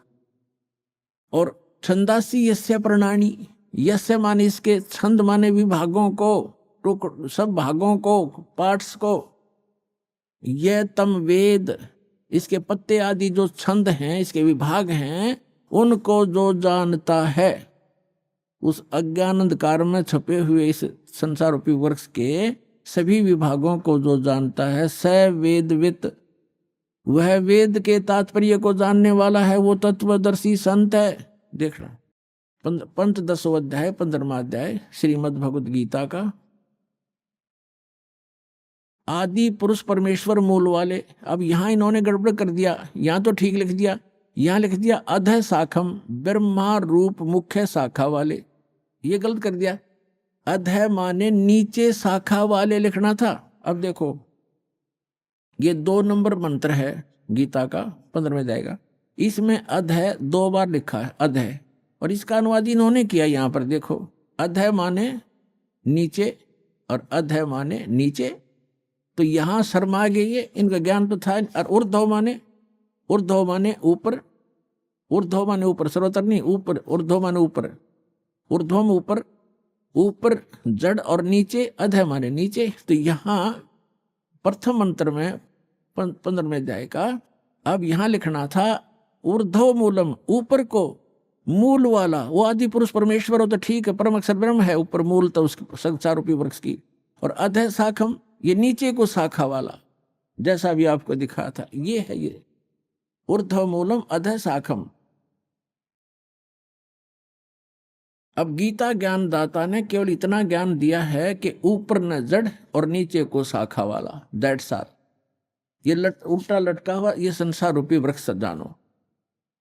Speaker 6: और छंदासी यस्य प्रणानी, यस्य माने इसके, छंद माने विभागों को, सब भागों को, पार्ट्स को, यह तम वेद, इसके पत्ते आदि जो छंद हैं, इसके विभाग हैं, उनको जो जानता है, उस अज्ञान अंधकार में छपे हुए इस संसार रूपी वृक्ष के सभी विभागों को जो जानता है, स वेदवित, वह वेद के तात्पर्य को जानने वाला है, वो तत्वदर्शी संत है। देखना पंचदशों अध्याय 15वां अध्याय श्रीमद् भगवद गीता का। आदि पुरुष परमेश्वर मूल वाले। अब यहां इन्होंने गड़बड़ कर दिया, यहां तो ठीक लिख दिया, यहां लिख दिया अधः शाखम, ब्रह्मा रूप मुख्य शाखा वाले, ये गलत कर दिया। अधः माने नीचे शाखा वाले लिखना था। अब देखो ये 2 नंबर मंत्र है गीता का 15वें अध्याय का, इसमें अधः 2 बार लिखा है अधः, और इसका अनुवाद इन्होंने किया यहां पर देखो, अधः माने नीचे और अधः माने नीचे। तो यहां शर्मा गए ये, इनका ज्ञान तो था। और ऊर्ध्व माने ऊपर, ऊर्ध्व माने ऊपर, सर्वतर नहीं ऊपर, ऊर्ध्व माने ऊपर, ऊर्ध्वम ऊपर, ऊपर जड़, और नीचे अधः माने नीचे। तो यहां प्रथम मंत्र में 15वें अध्याय का अब यहां लिखना था ऊर्ध्व मूलम, ऊपर को मूल वाला, वो आदि पुरुष परमेश्वर हो तो ठीक है, परम अक्षर ब्रह्म है, ऊपर मूल तो उसकी संसार रूपी वृक्ष की। और अधः शाखम, ये नीचे को शाखा वाला, जैसा भी आपको दिखा था, ये है ये ऊर्ध्व मूलम अधः शाखम। अब गीता ज्ञान दाता ने केवल इतना ज्ञान दिया है कि ऊपर न जड़ और नीचे को शाखा वाला, दैट्स ऑल। ये उल्टा लटका हुआ ये संसार रूपी वृक्ष जानो।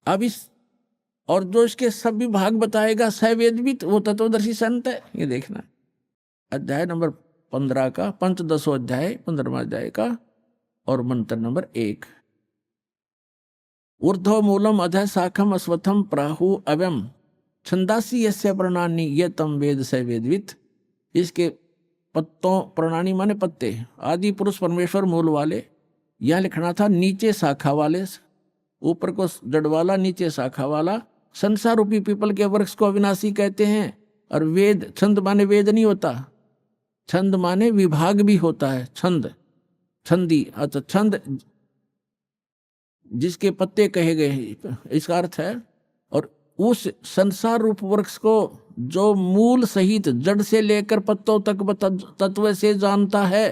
Speaker 6: अब इस और जो इसके सब विभाग बताएगा सवेदवित, वो तत्वदर्शी संत है। ये देखना अध्याय नंबर 15 का, पंचदशों अध्याय 15वां अध्याय का, और मंत्र नंबर 1। ऊर्ध्व मूलम अधः शाखम अश्वत्थम प्राहु अव्यम छंदासी यस्य प्रणानी ये तम वेद स वेदवित। इसके पत्तों, प्रणानी माने पत्ते, आदि पुरुष परमेश्वर मूल वाले, यह लिखना था नीचे शाखा वाले, ऊपर को जड़ वाला, नीचे शाखा वाला। संसार रूपी पीपल के वृक्ष को अविनाशी कहते हैं। और वेद, छंद माने वेद नहीं होता, छंद माने विभाग भी होता है, छंद, छंदी। अच्छा, छंद जिसके पत्ते कहे गए, इसका अर्थ है। और उस संसार रूप वृक्ष को जो मूल सहित जड़ से लेकर पत्तों तक तत्व से जानता है,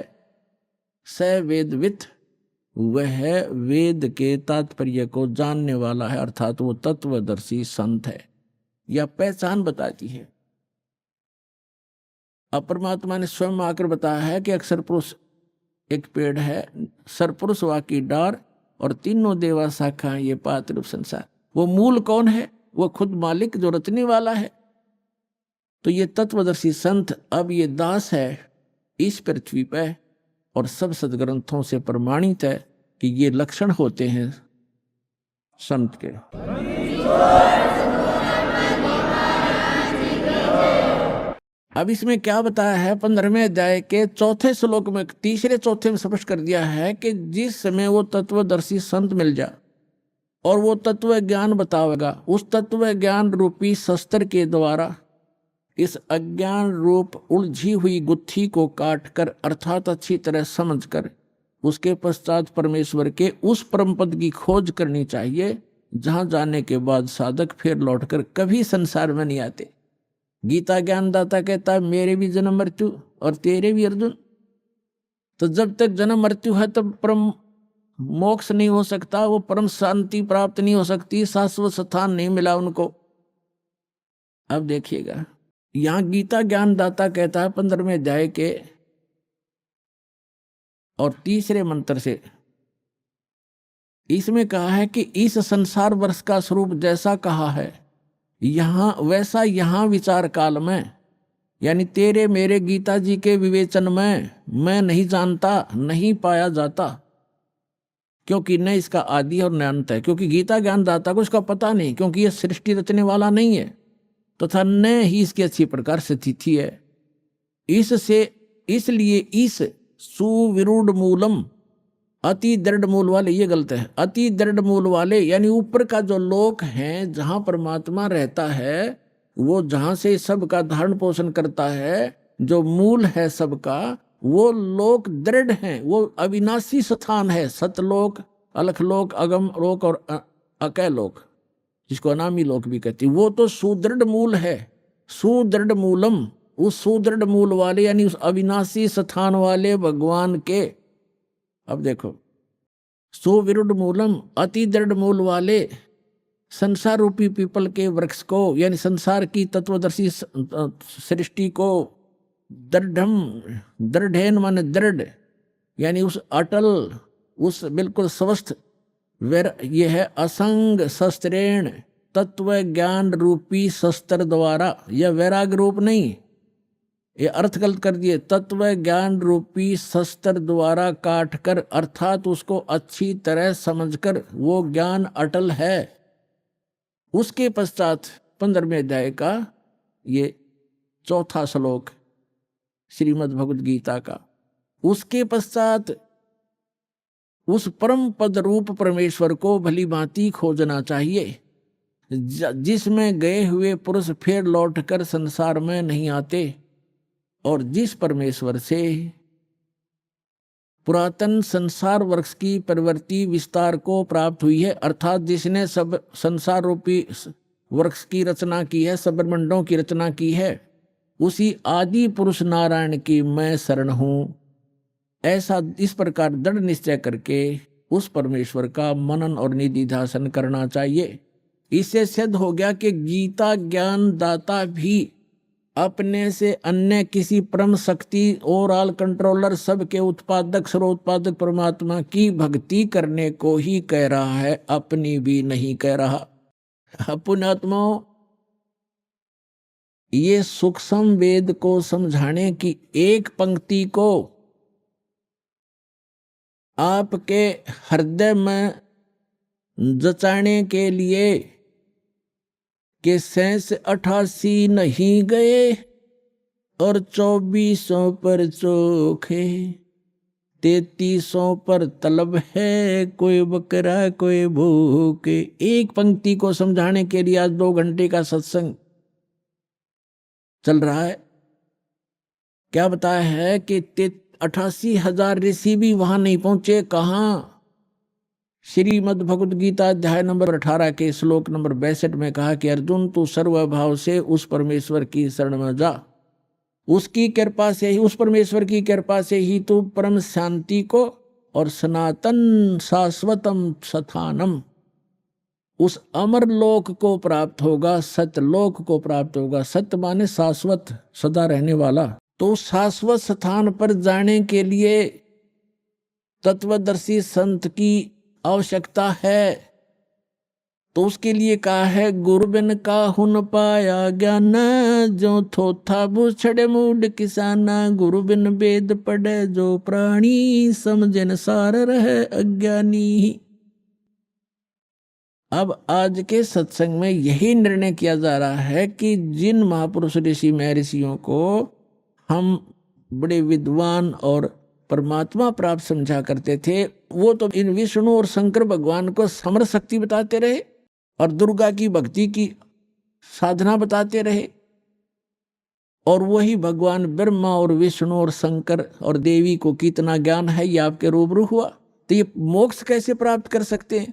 Speaker 6: स वेदवित, वह वेद के तात्पर्य को जानने वाला है, अर्थात वो तत्वदर्शी संत है। यह पहचान बताती है। अब परमात्मा ने स्वयं आकर बताया है कि अक्षर पुरुष एक पेड़ है, सरपुरुष वा की डार, और तीनों देवा शाखा ये पात्र संसार। वो मूल कौन है? वो खुद मालिक जो रचने वाला है। तो ये तत्वदर्शी संत अब ये दास है इस पृथ्वी पे, और सब सदग्रंथों से प्रमाणित है कि ये लक्षण होते हैं संत के। अब इसमें क्या बताया है 15वें अध्याय के 4 श्लोक में, 3 4 में स्पष्ट कर दिया है कि जिस समय वो तत्वदर्शी संत मिल जाए और वो तत्व ज्ञान बतावेगा, उस तत्व ज्ञान रूपी शस्त्र के द्वारा इस अज्ञान रूप उलझी हुई गुत्थी को काट कर, अर्थात अच्छी तरह समझकर उसके पश्चात परमेश्वर के उस परम पद की खोज करनी चाहिए, जहां जाने के बाद साधक फिर लौटकर कभी संसार में नहीं आते। गीता ज्ञानदाता कहता है मेरे भी जन्म मृत्यु और तेरे भी अर्जुन। तो जब तक जन्म मृत्यु है तब परम मोक्ष नहीं हो सकता, वो परम शांति प्राप्त नहीं हो सकती, शाश्वत स्थान नहीं मिला उनको। अब देखिएगा यहां गीता ज्ञानदाता कहता है 15वें अध्याय के और 3रे मंत्र से, इसमें कहा है कि इस संसार वर्ष का स्वरूप जैसा कहा है यहां वैसा यहां विचार काल में, यानी तेरे मेरे गीता जी के विवेचन में मैं नहीं जानता, नहीं पाया जाता, क्योंकि न इसका आदि और न अंत है। क्योंकि गीता ज्ञानदाता को इसका पता नहीं, क्योंकि यह सृष्टि रचने वाला नहीं है तथा न ही इसकी अच्छी प्रकार से तिथि है। इसलिए इस सुविरूढ़ मूलम, अति दृढ़ मूल वाले, ये गलत है, अति दृढ़ मूल वाले यानी ऊपर का जो लोक है जहां परमात्मा रहता है, वो जहां से सबका धारण पोषण करता है, जो मूल है सबका, वो लोक दृढ़ है, वो अविनाशी स्थान है। सतलोक, अलखलोक, अगम लोक और अकय लोक, जिसको अनामी लोक भी कहती, वो तो सुदृढ़ मूल है। सुदृढ़ मूलम, उस सुदृढ़ मूल वाले यानी उस अविनाशी स्थान वाले भगवान के, अब देखो, सुविरूढ़ मूलम, अति दृढ़ मूल वाले संसार रूपी पीपल के वृक्ष को, यानी संसार की तत्वदर्शी सृष्टि को, दृढ़ेन माने दृढ़, यानी उस अटल, उस बिल्कुल स्वस्थ, यह है असंग शस्त्रेण, तत्व ज्ञान रूपी शस्त्र द्वारा, यह वैराग रूप नहीं, ये अर्थ गलत कर दिए, तत्व ज्ञान रूपी शस्त्र द्वारा काट कर, अर्थात उसको अच्छी तरह समझकर वो ज्ञान अटल है। उसके पश्चात 15वें अध्याय का ये 4था श्लोक श्रीमद् भगवद गीता का, उसके पश्चात उस परम पद रूप परमेश्वर को भली भांति खोजना चाहिए, जिसमें गए हुए पुरुष फिर लौटकर संसार में नहीं आते, और जिस परमेश्वर से पुरातन संसार वृक्ष की प्रवृत्ति विस्तार को प्राप्त हुई है, अर्थात जिसने सब संसार रूपी वृक्ष की रचना की है, सब ब्रह्मांडों की रचना की है, उसी आदि पुरुष नारायण की मैं शरण हूं। ऐसा इस प्रकार दृढ़ निश्चय करके उस परमेश्वर का मनन और निधिध्यासन करना चाहिए। इससे सिद्ध हो गया कि गीता ज्ञान दाता भी अपने से अन्य किसी परम शक्ति ओवरऑल कंट्रोलर, सबके उत्पादक सर्वोत्पादक परमात्मा की भक्ति करने को ही कह रहा है, अपनी भी नहीं कह रहा। पुण्यात्माओं, ये सूक्ष्म वेद को समझाने की एक पंक्ति को आपके हृदय में जचाने के लिए कि 88 नहीं गए और 2400 पर चोखे, 3300 पर तलब है, कोई बकरा कोई भूखे। एक पंक्ति को समझाने के लिए आज 2 घंटे का सत्संग चल रहा है। क्या बताया है कि 88,000 ऋषि भी वहां नहीं पहुंचे। कहां? श्रीमद् भगवद गीता अध्याय नंबर 18 के श्लोक नंबर 62 में कहा कि अर्जुन तू सर्वभाव से उस परमेश्वर की शरण में जा, उसकी कृपा से ही, उस परमेश्वर की कृपा से ही तू परम शांति को और सनातन शाश्वतम स्थानम, उस अमर लोक को प्राप्त होगा, सतलोक को प्राप्त होगा। सत्य माने शाश्वत, सदा रहने वाला। तो शाश्वत स्थान पर जाने के लिए तत्वदर्शी संत की आवश्यकता है। तो उसके लिए कहा है गुरु बिन काहू न पाया ज्ञान, जो थोथा बुछड़े मूड किसाना, गुरु बिन वेद पढ़े जो प्राणी, समझन सार रहे अज्ञानी। अब आज के सत्संग में यही निर्णय किया जा रहा है कि जिन महापुरुष ऋषि महर्षियों को हम बड़े विद्वान और परमात्मा प्राप्त समझा करते थे, वो तो इन विष्णु और शंकर भगवान को समर शक्ति बताते रहे और दुर्गा की भक्ति की साधना बताते रहे और वही भगवान ब्रह्मा और विष्णु और शंकर और देवी को कितना ज्ञान है, ये आपके रूबरू हुआ। तो ये मोक्ष कैसे प्राप्त कर सकते हैं?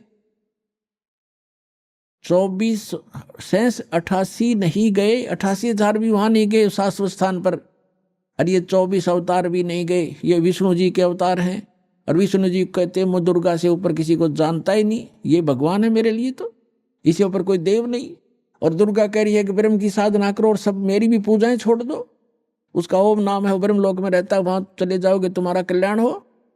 Speaker 6: 24 शेष 88 नहीं गए, 88,000 भी वहां नहीं गए शाश्वत स्थान पर, और ये 24 अवतार भी नहीं गए। ये विष्णु जी के अवतार हैं, और विष्णु जी कहते हैं मैं दुर्गा से ऊपर किसी को जानता ही नहीं, ये भगवान है मेरे लिए, तो इससे ऊपर कोई देव नहीं। और दुर्गा कह रही है कि ब्रह्म की साधना करो और सब मेरी भी पूजाएं छोड़ दो। उसका ओम नाम है, वो ब्रह्म लोक में रहता है, वहां चले जाओगे तुम्हारा कल्याण हो।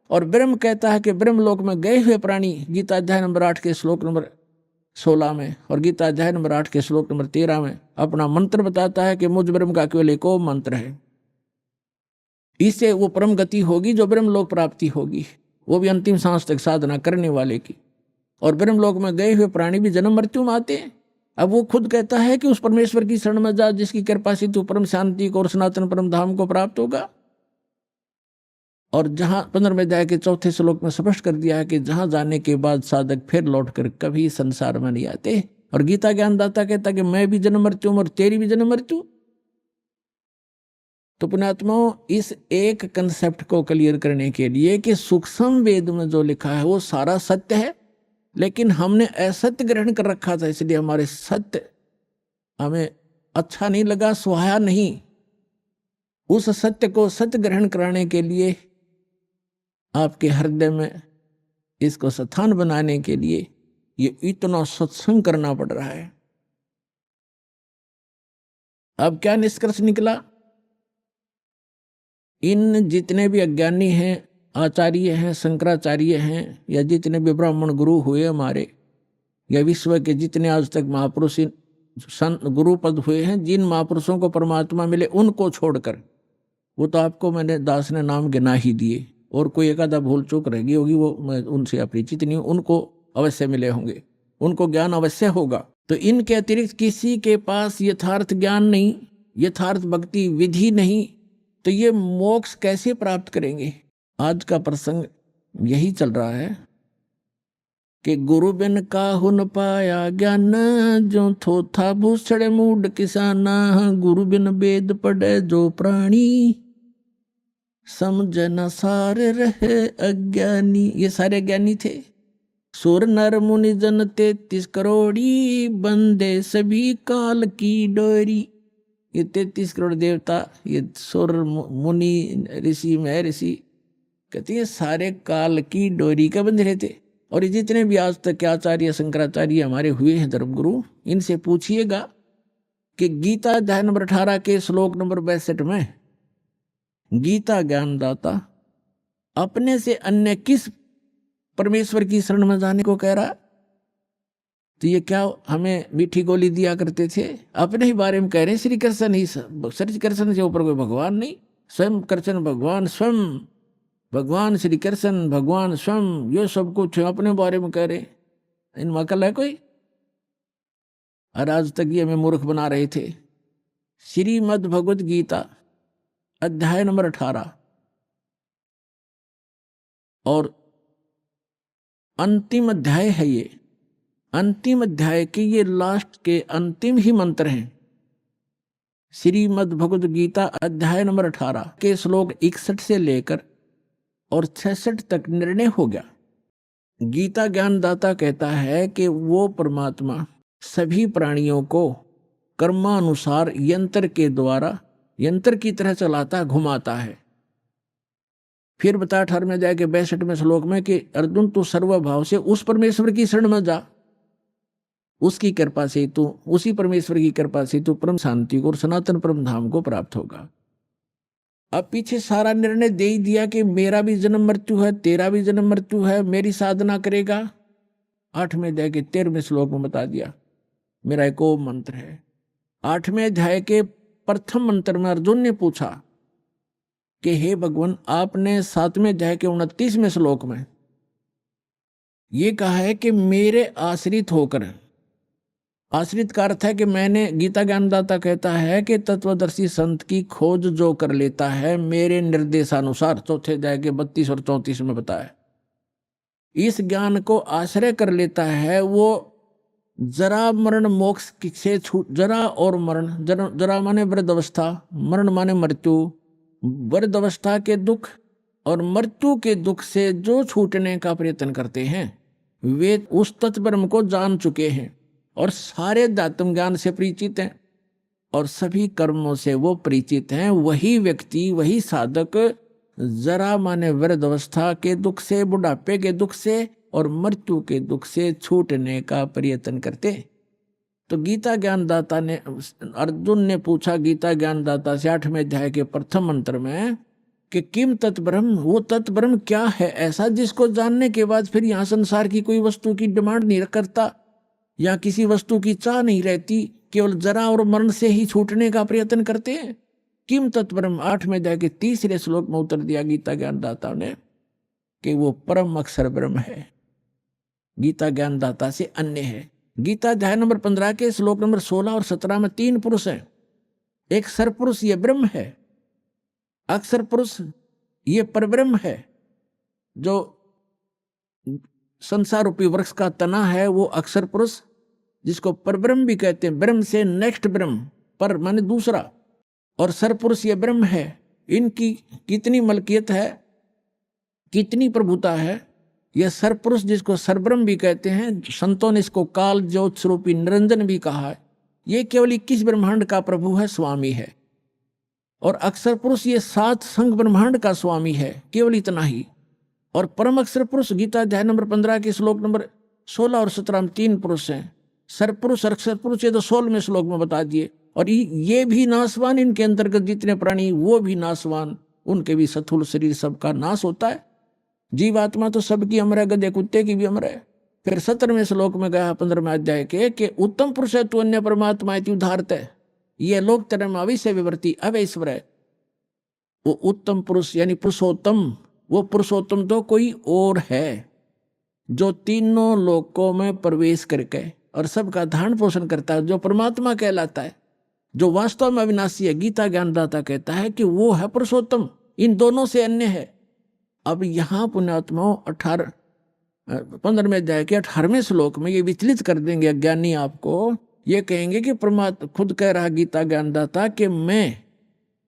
Speaker 6: और ब्रह्म कहता है कि ब्रह्म लोक में गए हुए प्राणी, गीता अध्याय नंबर 8 के श्लोक नंबर 16 में और गीता अध्याय नंबर 8 के श्लोक नंबर 13 में अपना मंत्र बताता है कि मुझ ब्रह्म का केवल एक ओम मंत्र है। इससे वो परम गति होगी जो ब्रह्म लोक प्राप्ति होगी, वो भी अंतिम सांस तक साधना करने वाले की। और ब्रह्म लोक में गए हुए प्राणी भी जन्म मृत्यु में आते हैं। अब वो खुद कहता है कि उस परमेश्वर की शरण में जा जिसकी कृपा से तू परम शांति को और सनातन परम धाम को प्राप्त होगा। और जहां 15वें अध्याय के 4थे श्लोक में स्पष्ट कर दिया है कि जहां जाने के बाद साधक फिर लौटकर कभी संसार में नहीं आते। और गीता ज्ञानदाता कहता कि मैं भी जन्म मृत्यु हूं और तेरी भी जन्म मृत्यु। तो पुण्यात्माओं, इस एक कंसेप्ट को क्लियर करने के लिए कि सूक्ष्म वेद में जो लिखा है वो सारा सत्य है, लेकिन हमने असत्य ग्रहण कर रखा था, इसलिए हमारे सत्य हमें अच्छा नहीं लगा, सुहाया नहीं। उस सत्य को सत्य ग्रहण कराने के लिए आपके हृदय में इसको स्थान बनाने के लिए ये इतना सत्संग करना पड़ रहा है। अब क्या निष्कर्ष निकला? इन जितने भी अज्ञानी हैं, आचार्य हैं, शंकराचार्य हैं, या जितने भी ब्राह्मण गुरु हुए हमारे, या विश्व के जितने आज तक महापुरुष गुरु पद हुए हैं, जिन महापुरुषों को परमात्मा मिले उनको छोड़कर, वो तो आपको मैंने दास ने नाम गिना ही दिए, और कोई एक आधा भूल चूक रहेगी होगी, वो मैं उनसे अपरिचित नहीं हूं, उनको अवश्य मिले होंगे, उनको ज्ञान अवश्य होगा। तो इनके अतिरिक्त किसी के पास यथार्थ ज्ञान नहीं, यथार्थ भक्ति विधि नहीं, तो ये मोक्ष कैसे प्राप्त करेंगे? आज का प्रसंग यही चल रहा है कि गुरु बिन काहु न पाया ज्ञान, जो थोथा भूषण मूड किसाना, गुरु बिन वेद पढ़े जो प्राणी, समझ न सार रहे अज्ञानी। ये सारे ज्ञानी थे। सुर नर मुनि जन 33 करोड़ी, बंदे सभी काल की डोरी। ये 33 करोड़ देवता, ये सुर मुनि ऋषि महर्षि, कहते हैं सारे काल की डोरी का बंध रहे थे। और ये जितने भी आज तक के आचार्य शंकराचार्य हमारे हुए हैं धर्मगुरु, इनसे पूछिएगा कि गीता अध्याय नंबर 18 के श्लोक नंबर 62 में गीता ज्ञानदाता अपने से अन्य किस परमेश्वर की शरण में जाने को कह रहा? तो ये क्या हमें मीठी गोली दिया करते थे? अपने ही बारे में कह रहे हैं श्री कृष्ण ही, श्री कृष्ण से ऊपर कोई भगवान नहीं, स्वयं कृष्ण भगवान, स्वयं भगवान श्री कृष्ण भगवान स्वयं, ये सब कुछ अपने बारे में कह रहे। इनमें अकल है कोई? और आज तक ये हमें मूर्ख बना रहे थे। श्रीमद् भगवद गीता अध्याय नंबर 18 और अंतिम अध्याय है ये। अंतिम अध्याय के ये लास्ट के अंतिम ही मंत्र हैं। श्रीमद् भगवद गीता अध्याय नंबर 18 के श्लोक 61 से लेकर और 66 तक निर्णय हो गया। गीता ज्ञानदाता कहता है कि वो परमात्मा सभी प्राणियों को कर्मानुसार यंत्र के द्वारा, यंत्र की तरह चलाता, घुमाता है। फिर बता 18वें अध्याय के 62वें श्लोक में कि अर्जुन तू सर्वभाव से उस परमेश्वर की शरण में जा, उसकी कृपा से तू, उसी परमेश्वर की कृपा से तू परम शांति को और सनातन परम धाम को प्राप्त होगा। अब पीछे सारा निर्णय दे ही दिया कि मेरा भी जन्म मृत्यु है, तेरा भी जन्म मृत्यु है, मेरी साधना करेगा। 8वें अध्याय के 13वें श्लोक में बता दिया मेरा एक ओम मंत्र है। 8वें अध्याय के प्रथम मंत्र में अर्जुन ने पूछा कि हे भगवान, आपने 7वें अध्याय के 29वें श्लोक में ये कहा है कि मेरे आश्रित होकर, आश्रित का अर्थ है कि मैंने, गीता ज्ञानदाता कहता है कि तत्वदर्शी संत की खोज जो कर लेता है मेरे निर्देशानुसार, चौथे अध्याय के 32 और 34 में बताया, इस ज्ञान को आश्रय कर लेता है, वो जरा मरण मोक्ष से छूट, जरा और मरण, जरा माने वृद्धावस्था, मरण माने मृत्यु, वृद्धावस्था के दुख और मृत्यु के दुख से जो छूटने का प्रयत्न करते हैं वे उस तत्ब्रह्म को जान चुके हैं और सारे अध्यात्म ज्ञान से परिचित हैं और सभी कर्मों से वो परिचित हैं। वही व्यक्ति, वही साधक जरा माने वृद्धावस्था के दुख से, बुढ़ापे के दुख से और मृत्यु के दुख से छूटने का प्रयत्न करते। तो गीता ज्ञानदाता ने, अर्जुन ने पूछा गीता ज्ञानदाता से 8वें अध्याय के प्रथम मंत्र में कि किम तत्ब्रह्म, वो तत्ब्रह्म क्या है ऐसा जिसको जानने के बाद फिर यहाँ संसार की कोई वस्तु की डिमांड नहीं करता या किसी वस्तु की चाह नहीं रहती, केवल जरा और मरण से ही छूटने का प्रयत्न करते हैं। किम तत्ब्रह्म 8वें अध्याय के 3रे श्लोक में उत्तर दिया गीता ज्ञानदाता ने कि वो परम अक्षर ब्रह्म है, गीता ज्ञानदाता से अन्य है। गीता अध्याय नंबर 15 के श्लोक नंबर 16 और 17 में 3 पुरुष हैं। एक सरपुरुष ये ब्रह्म है, अक्षर पुरुष ये परब्रह्म है, जो संसार रूपी वृक्ष का तना है वो अक्षर पुरुष, जिसको परब्रह्म भी कहते हैं। ब्रह्म से नेक्स्ट ब्रह्म, पर माने दूसरा, और सरपुरुष ये ब्रह्म है। इनकी कितनी मलकियत है, कितनी प्रभुता है। यह सरपुरुष जिसको सरब्रह्म भी कहते हैं, संतों ने इसको काल ज्योत स्वरूपी निरंजन भी कहा है। ये केवल 21 ब्रह्मांड का प्रभु है, स्वामी है। और अक्षर पुरुष ये 7 संघ ब्रह्मांड का स्वामी है, केवल इतना ही। और परम अक्षर पुरुष गीता अध्याय नंबर 15 के श्लोक नंबर 16 और 17 में 3 पुरुष हैं। सरपुरुष और अक्षर पुरुष ये तो 16वें श्लोक में बता दिए। और ये भी नाशवान, इनके अंतर्गत जितने प्राणी वो भी नाशवान, उनके भी स्थूल शरीर सबका नाश होता है। जीवात्मा तो सबकी अमर है, गधे कुत्ते की भी अमर है। फिर 17वें श्लोक में गया 15वें अध्याय के कि उत्तम पुरुष है तू अन्य परमात्मा उदाहरत है, ये लोक तरम अविश्य विवर्ती अवैश्वर है। वो उत्तम पुरुष यानी पुरुषोत्तम, वो पुरुषोत्तम तो कोई और है जो तीनों लोकों में प्रवेश करके और सबका धारण पोषण करता है, जो परमात्मा कहलाता है, जो वास्तव में अविनाशी है। गीता ज्ञानदाता कहता है कि वो है पुरुषोत्तम, इन दोनों से अन्य है। अब यहाँ पुण्यात्माओं 15वें अध्याय के 18वें श्लोक में ये विचलित कर देंगे अज्ञानी आपको। ये कहेंगे कि परमात्मा खुद कह रहा गीता ज्ञानदाता कि मैं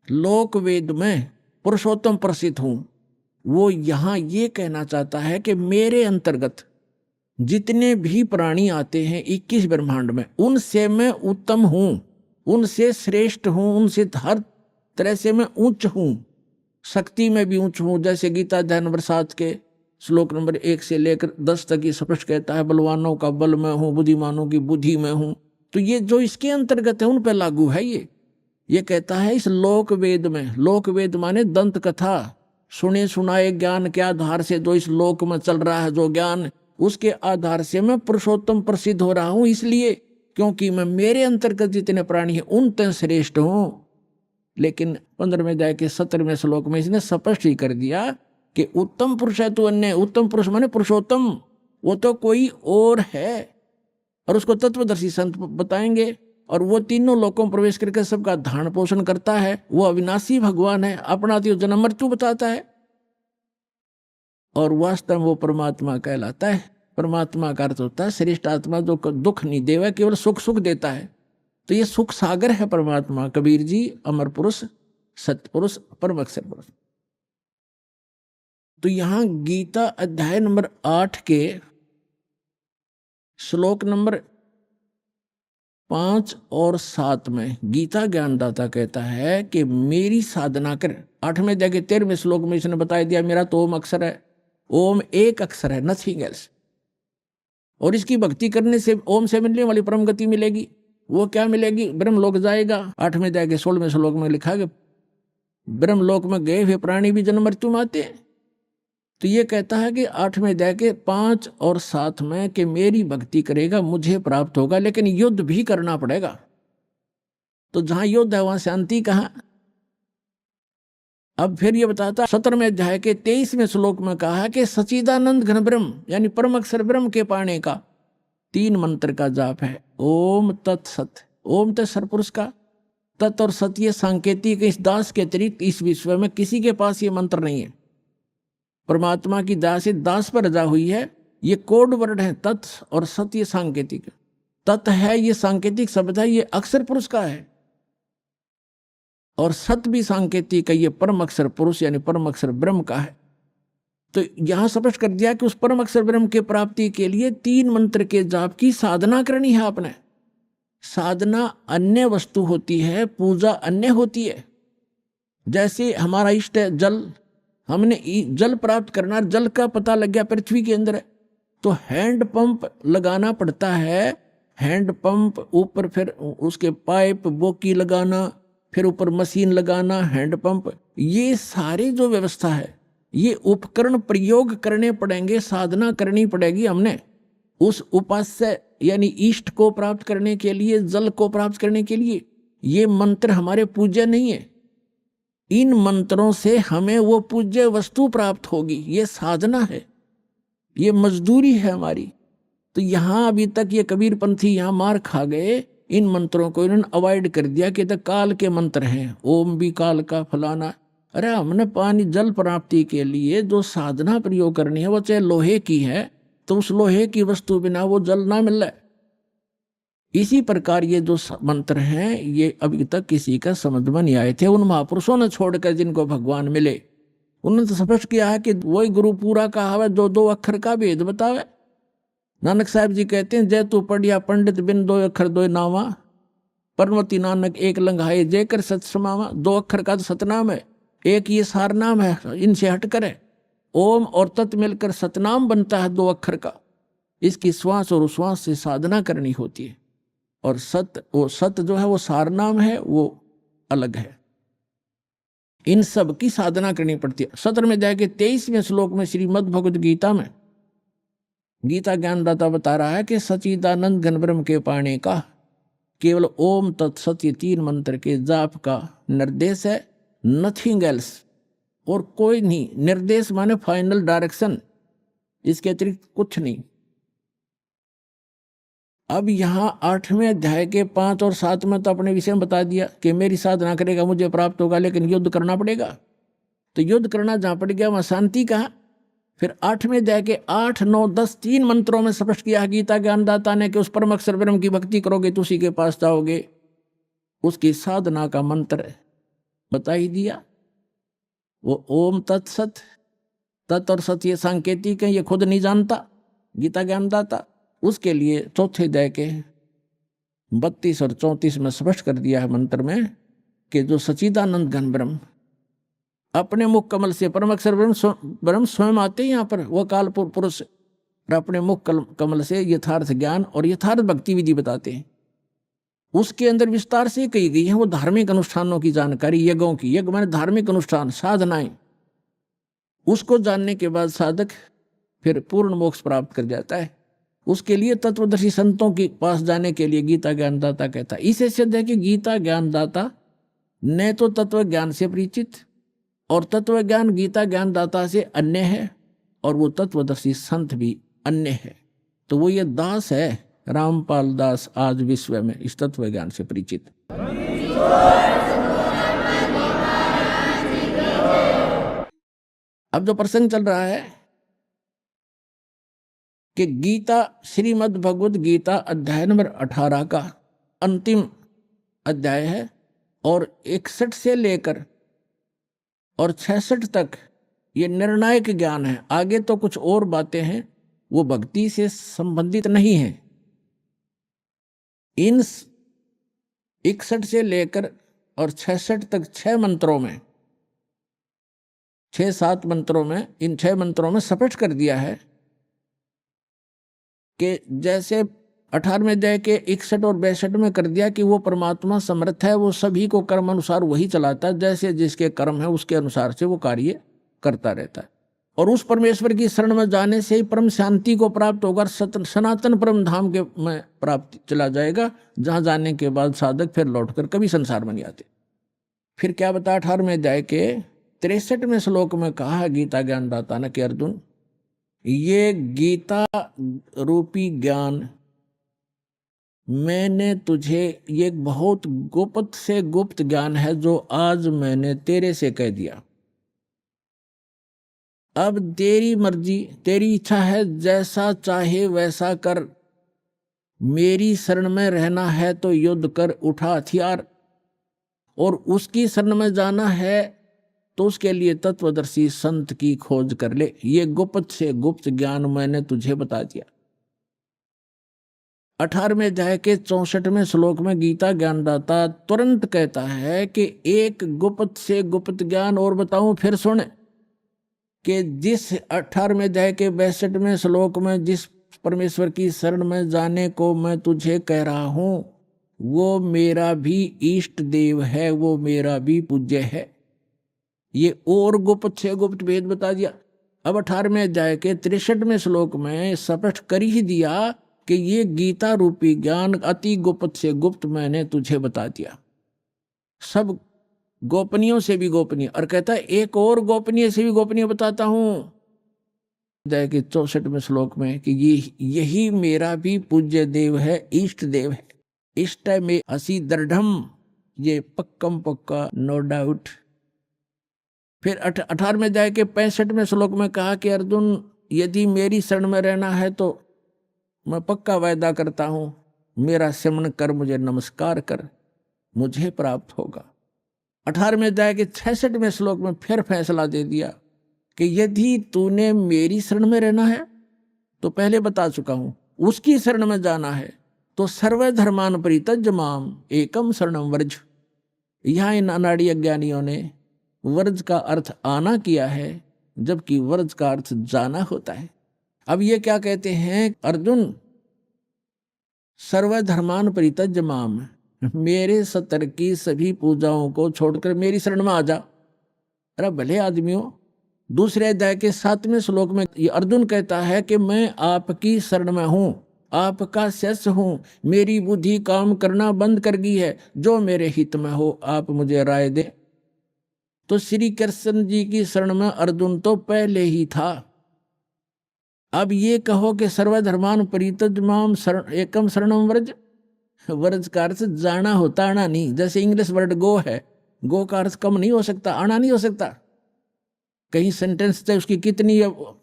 Speaker 6: लोक वेद में पुरुषोत्तम प्रसिद्ध हूँ। वो यहाँ ये कहना चाहता है कि मेरे अंतर्गत जितने भी प्राणी आते हैं 21 ब्रह्मांड में, उनसे मैं उत्तम हूँ, उनसे श्रेष्ठ हूँ, उनसे हर तरह से मैं उच्च हूँ, शक्ति में भी उच्च हूँ। जैसे गीता अध्याय नंबर 7 के श्लोक नंबर 1 से लेकर 10 तक ये स्पष्ट कहता है, बलवानों का बल में हूँ, बुद्धिमानों की बुद्धि में हूँ। तो ये जो इसके अंतर्गत है उन पर लागू है। ये कहता है इस लोक वेद में, लोक वेद माने दंत कथा, सुने सुनाए ज्ञान के आधार से जो इस लोक में चल रहा है जो ज्ञान, उसके आधार से मैं पुरुषोत्तम प्रसिद्ध हो रहा हूँ, इसलिए क्योंकि मैं मेरे अंतर्गत जितने प्राणी हैं उन तक श्रेष्ठ हूँ। लेकिन 15वें अध्याय के 17वें श्लोक में इसने स्पष्ट ही कर दिया कि उत्तम पुरुष है तो अन्य, उत्तम पुरुष माने पुरुषोत्तम, वो तो कोई और है। और उसको तत्वदर्शी संत बताएंगे। और वो तीनों लोकों में प्रवेश करके सबका धारण पोषण करता है। वो अविनाशी भगवान है, अपना तो जन्म मृत्यु बताता है और वास्तव में वो परमात्मा कहलाता है। परमात्मा का अर्थ होता है श्रेष्ठ आत्मा, जो दुख नहीं देवा, केवल सुख सुख देता है। तो ये सुख सागर है परमात्मा। कबीर जी अमर पुरुष, सत्य पुरुष, परम अक्षर पुरुष। तो यहां गीता अध्याय नंबर 8 के श्लोक नंबर 5 और 7 में गीता ज्ञानदाता कहता है कि मेरी साधना कर। 8वें अध्याय के 13वें श्लोक में इसने बता दिया मेरा तो ओम अक्षर है, ओम एक अक्षर है, नथिंग एल्स। और इसकी भक्ति करने से ओम से मिलने वाली परम गति मिलेगी। वो क्या मिलेगी? ब्रह्मलोक जाएगा। 8वें अध्याय के 16वें श्लोक में लिखा है ब्रह्मलोक में गए हुए प्राणी भी जन्म मृत्यु में आते हैं। तो ये कहता है कि 8वें अध्याय के 5 और 7 में कि मेरी भक्ति करेगा मुझे प्राप्त होगा, लेकिन युद्ध भी करना पड़ेगा। तो जहां युद्ध है वहां शांति कहां? अब फिर ये बताता 17वें अध्याय के 23वें श्लोक में कहा कि सच्चिदानंद घन ब्रह्म यानी परम अक्षर ब्रह्म के पाने का 3 मंत्र का जाप है। ओम तत्सत। ओम तो सरपुरुष का, तत् और सत ये सांकेतिक, इस दास के अतिरिक्त इस विश्व में किसी के पास ये मंत्र नहीं है। परमात्मा की दास से दास पर रजा हुई है। ये कोड वर्ड है तत् और सत्य सांकेतिक। तत् है ये सांकेतिक शब्द है, ये अक्षर पुरुष का है, और सत भी सांकेतिक है, ये परम अक्षर पुरुष यानी परम अक्षर ब्रह्म का है। तो यहां स्पष्ट कर दिया कि उस परम अक्षर ब्रह्म के प्राप्ति के लिए 3 मंत्र के जाप की साधना करनी है आपने। साधना अन्य वस्तु होती है, पूजा अन्य होती है। जैसे हमारा इष्ट है जल, हमने जल प्राप्त करना, जल का पता लग गया पृथ्वी के अंदर है, तो हैंड पंप लगाना पड़ता है। हैंड पंप ऊपर फिर उसके पाइप बोकी लगाना, फिर ऊपर मशीन लगाना, हैंड पंप, ये सारी जो व्यवस्था है, ये उपकरण प्रयोग करने पड़ेंगे, साधना करनी पड़ेगी हमने उस उपास्य यानी इष्ट को प्राप्त करने के लिए, जल को प्राप्त करने के लिए। ये मंत्र हमारे पूज्य नहीं है, इन मंत्रों से हमें वो पूज्य वस्तु प्राप्त होगी, ये साधना है, ये मजदूरी है हमारी। तो यहाँ अभी तक ये कबीर पंथी यहाँ मार खा गए, इन मंत्रों को इन्होंने अवॉइड कर दिया कि तो काल के मंत्र हैं, ओम भी काल का फलाना। अरे हमने पानी जल प्राप्ति के लिए जो साधना प्रयोग करनी है वो चाहे लोहे की है, तो उस लोहे की वस्तु बिना वो जल ना मिल रहा है। इसी प्रकार ये जो मंत्र हैं ये अभी तक किसी का समझ में नहीं आए थे, उन महापुरुषों ने छोड़कर जिनको भगवान मिले उन्होंने तो स्पष्ट किया है कि वही गुरु पूरा कहा हुआ, 2 अक्षर का भेद बतावे। नानक साहब जी कहते हैं, जय तू पढ़िया पंडित बिन 2 अक्षर 2 नामा, परमति नानक एक लंघाए जय कर सत समावा। 2 अक्षर का तो सतनाम है, एक ये सार नाम है, इनसे हटकर है। ओम और तत् मिलकर सतनाम बनता है 2 अक्षर का। इसकी श्वास और उश्वास से साधना करनी होती है, और सत जो है वो सार नाम है, वो अलग है। इन सब की साधना करनी पड़ती है। 17 में जाके 23वें श्लोक में श्रीमद् भगवद गीता में गीता ज्ञानदाता बता रहा है कि सच्चिदानंद घन ब्रह्म के पाने का केवल ओम तत्सत ये 3 मंत्र के जाप का निर्देश है, नथिंग एल्स, और कोई नहीं। निर्देश माने फाइनल डायरेक्शन, इसके अतिरिक्त कुछ नहीं। अब यहाँ 8वें अध्याय के 5 और 7 में तो अपने विषय में बता दिया कि मेरी साधना करेगा मुझे प्राप्त होगा, लेकिन युद्ध करना पड़ेगा। तो युद्ध करना जहाँ पड़ गया वहाँ शांति कहाँ। फिर 8वें अध्याय के 8, 9, 10 3 मंत्रों में स्पष्ट किया गीता ज्ञानदाता ने कि उस परम अक्षर ब्रह्म की भक्ति करोगे तो उसी के पास जाओगे। उसकी साधना का मंत्र बता ही दिया, वो ओम तत्सत। तत् और सत ये सांकेतिक है, ये खुद नहीं जानता गीता ज्ञानदाता। उसके लिए 4थे अध्याय के 32 और 34 में स्पष्ट कर दिया है मंत्र में कि जो सच्चिदानंद घन ब्रह्म अपने मुख कमल से, परम अक्षर ब्रह्म स्वयं आते हैं यहाँ पर, वो काल पुरुष, और अपने मुख कमल से यथार्थ ज्ञान और यथार्थ भक्ति विधि बताते हैं। उसके अंदर विस्तार से कही गई है वो धार्मिक अनुष्ठानों की जानकारी, यज्ञों की। यज्ञ माने धार्मिक अनुष्ठान, साधनाएं। उसको जानने के बाद साधक फिर पूर्ण मोक्ष प्राप्त कर जाता है। उसके लिए तत्वदर्शी संतों के पास जाने के लिए गीता ज्ञानदाता कहता है। इसे सिद्ध है कि गीता ज्ञानदाता न तो तत्व ज्ञान से परिचित, और तत्व ज्ञान गीता ज्ञानदाता से अन्य है, और वो तत्वदर्शी संत भी अन्य है। तो वो ये दास है, रामपाल दास, आज विश्व में इस तत्व ज्ञान से परिचित। अब जो प्रसंग चल रहा है कि गीता, श्रीमद् भगवद गीता अध्याय नंबर 18 का अंतिम अध्याय है, और 61 से लेकर और 66 तक ये निर्णायक ज्ञान है। आगे तो कुछ और बातें हैं, वो भक्ति से संबंधित नहीं है। इन 61 से लेकर और 66 तक 6 मंत्रों में, 6-7 मंत्रों में, इन 6 मंत्रों में स्पष्ट कर दिया है कि जैसे 18वें अध्याय के 61 और 62 में कर दिया कि वो परमात्मा समर्थ है, वो सभी को कर्म अनुसार वही चलाता है, जैसे जिसके कर्म है उसके अनुसार से वो कार्य करता रहता है। और उस परमेश्वर की शरण में जाने से ही परम शांति को प्राप्त होगा, सनातन परम धाम के में प्राप्त चला जाएगा, जहाँ जाने के बाद साधक फिर लौटकर कभी संसार में नहीं आते। फिर क्या बता 18वें अध्याय के 63वें श्लोक में कहा है गीता ज्ञानदाता ने कि अर्जुन, ये गीता रूपी ज्ञान मैंने तुझे, ये बहुत गुप्त से गुप्त ज्ञान है जो आज मैंने तेरे से कह दिया। अब तेरी मर्जी, तेरी इच्छा है, जैसा चाहे वैसा कर। मेरी शरण में रहना है तो युद्ध कर उठा हथियार, और उसकी शरण में जाना है तो उसके लिए तत्वदर्शी संत की खोज कर ले। ये गुप्त से गुप्त ज्ञान मैंने तुझे बता दिया। 18वें अध्याय के 64वें श्लोक में गीता ज्ञानदाता तुरंत कहता है कि एक गुप्त से गुप्त ज्ञान और बताऊं, फिर सुने कि जिस 18वें अध्याय के 62वें श्लोक में जिस परमेश्वर की शरण में जाने को मैं तुझे कह रहा हूं, वो मेरा भी इष्ट देव है, वो मेरा भी पूज्य है। ये और गुप्त से गुप्त भेद बता दिया। अब 18वें अध्याय के 63वें श्लोक में स्पष्ट कर ही दिया कि ये गीता रूपी ज्ञान अति गुप्त से गुप्त मैंने तुझे बता दिया, सब गोपनीयों से भी गोपनीय। और कहता है एक और गोपनीय से भी गोपनीय बताता हूं, अध्याय के 64वें श्लोक में, कि यही मेरा भी पूज्य देव है, इष्ट देव है। इष्ट में असी दृढ़म, ये पक्कम पक्का, नो डाउट। फिर 18वें अध्याय के 65वें श्लोक में कहा कि अर्जुन, यदि मेरी शरण में रहना है तो मैं पक्का वायदा करता हूं, मेरा सिमरन कर, मुझे नमस्कार कर, मुझे प्राप्त होगा। 18वें अध्याय के 66वें श्लोक में फिर फैसला दे दिया कि यदि तूने मेरी शरण में रहना है, तो पहले बता चुका हूं, उसकी शरण में जाना है तो सर्वधर्मान परित्यज्य माम एकम शरणम व्रज। यहां इन अनाड़ी अज्ञानियों ने व्रज का अर्थ आना किया है, जबकि व्रज का अर्थ जाना होता है। अब ये क्या कहते हैं, अर्जुन सर्वधर्मान परित्यज्य माम, मेरे सतर की सभी पूजाओं को छोड़कर मेरी शरण में आ जा। अरे भले आदमियों, दूसरे अध्याय के 7वें श्लोक में ये अर्जुन कहता है कि मैं आपकी शरण में हूं, आपका शिष्य हूं, मेरी बुद्धि काम करना बंद कर गई है, जो मेरे हित में हो आप मुझे राय दे। तो श्री कृष्ण जी की शरण में अर्जुन तो पहले ही था। अब ये कहो कि सर्वधर्मान परित्यज्य माम एकम शरणम व्रज, व्रज का अर्थ जाना होता, आना नहीं। जैसे इंग्लिश वर्ड गो है, गो का अर्थ कम नहीं हो सकता, आना नहीं हो सकता। कहीं सेंटेंस थे उसकी कितनी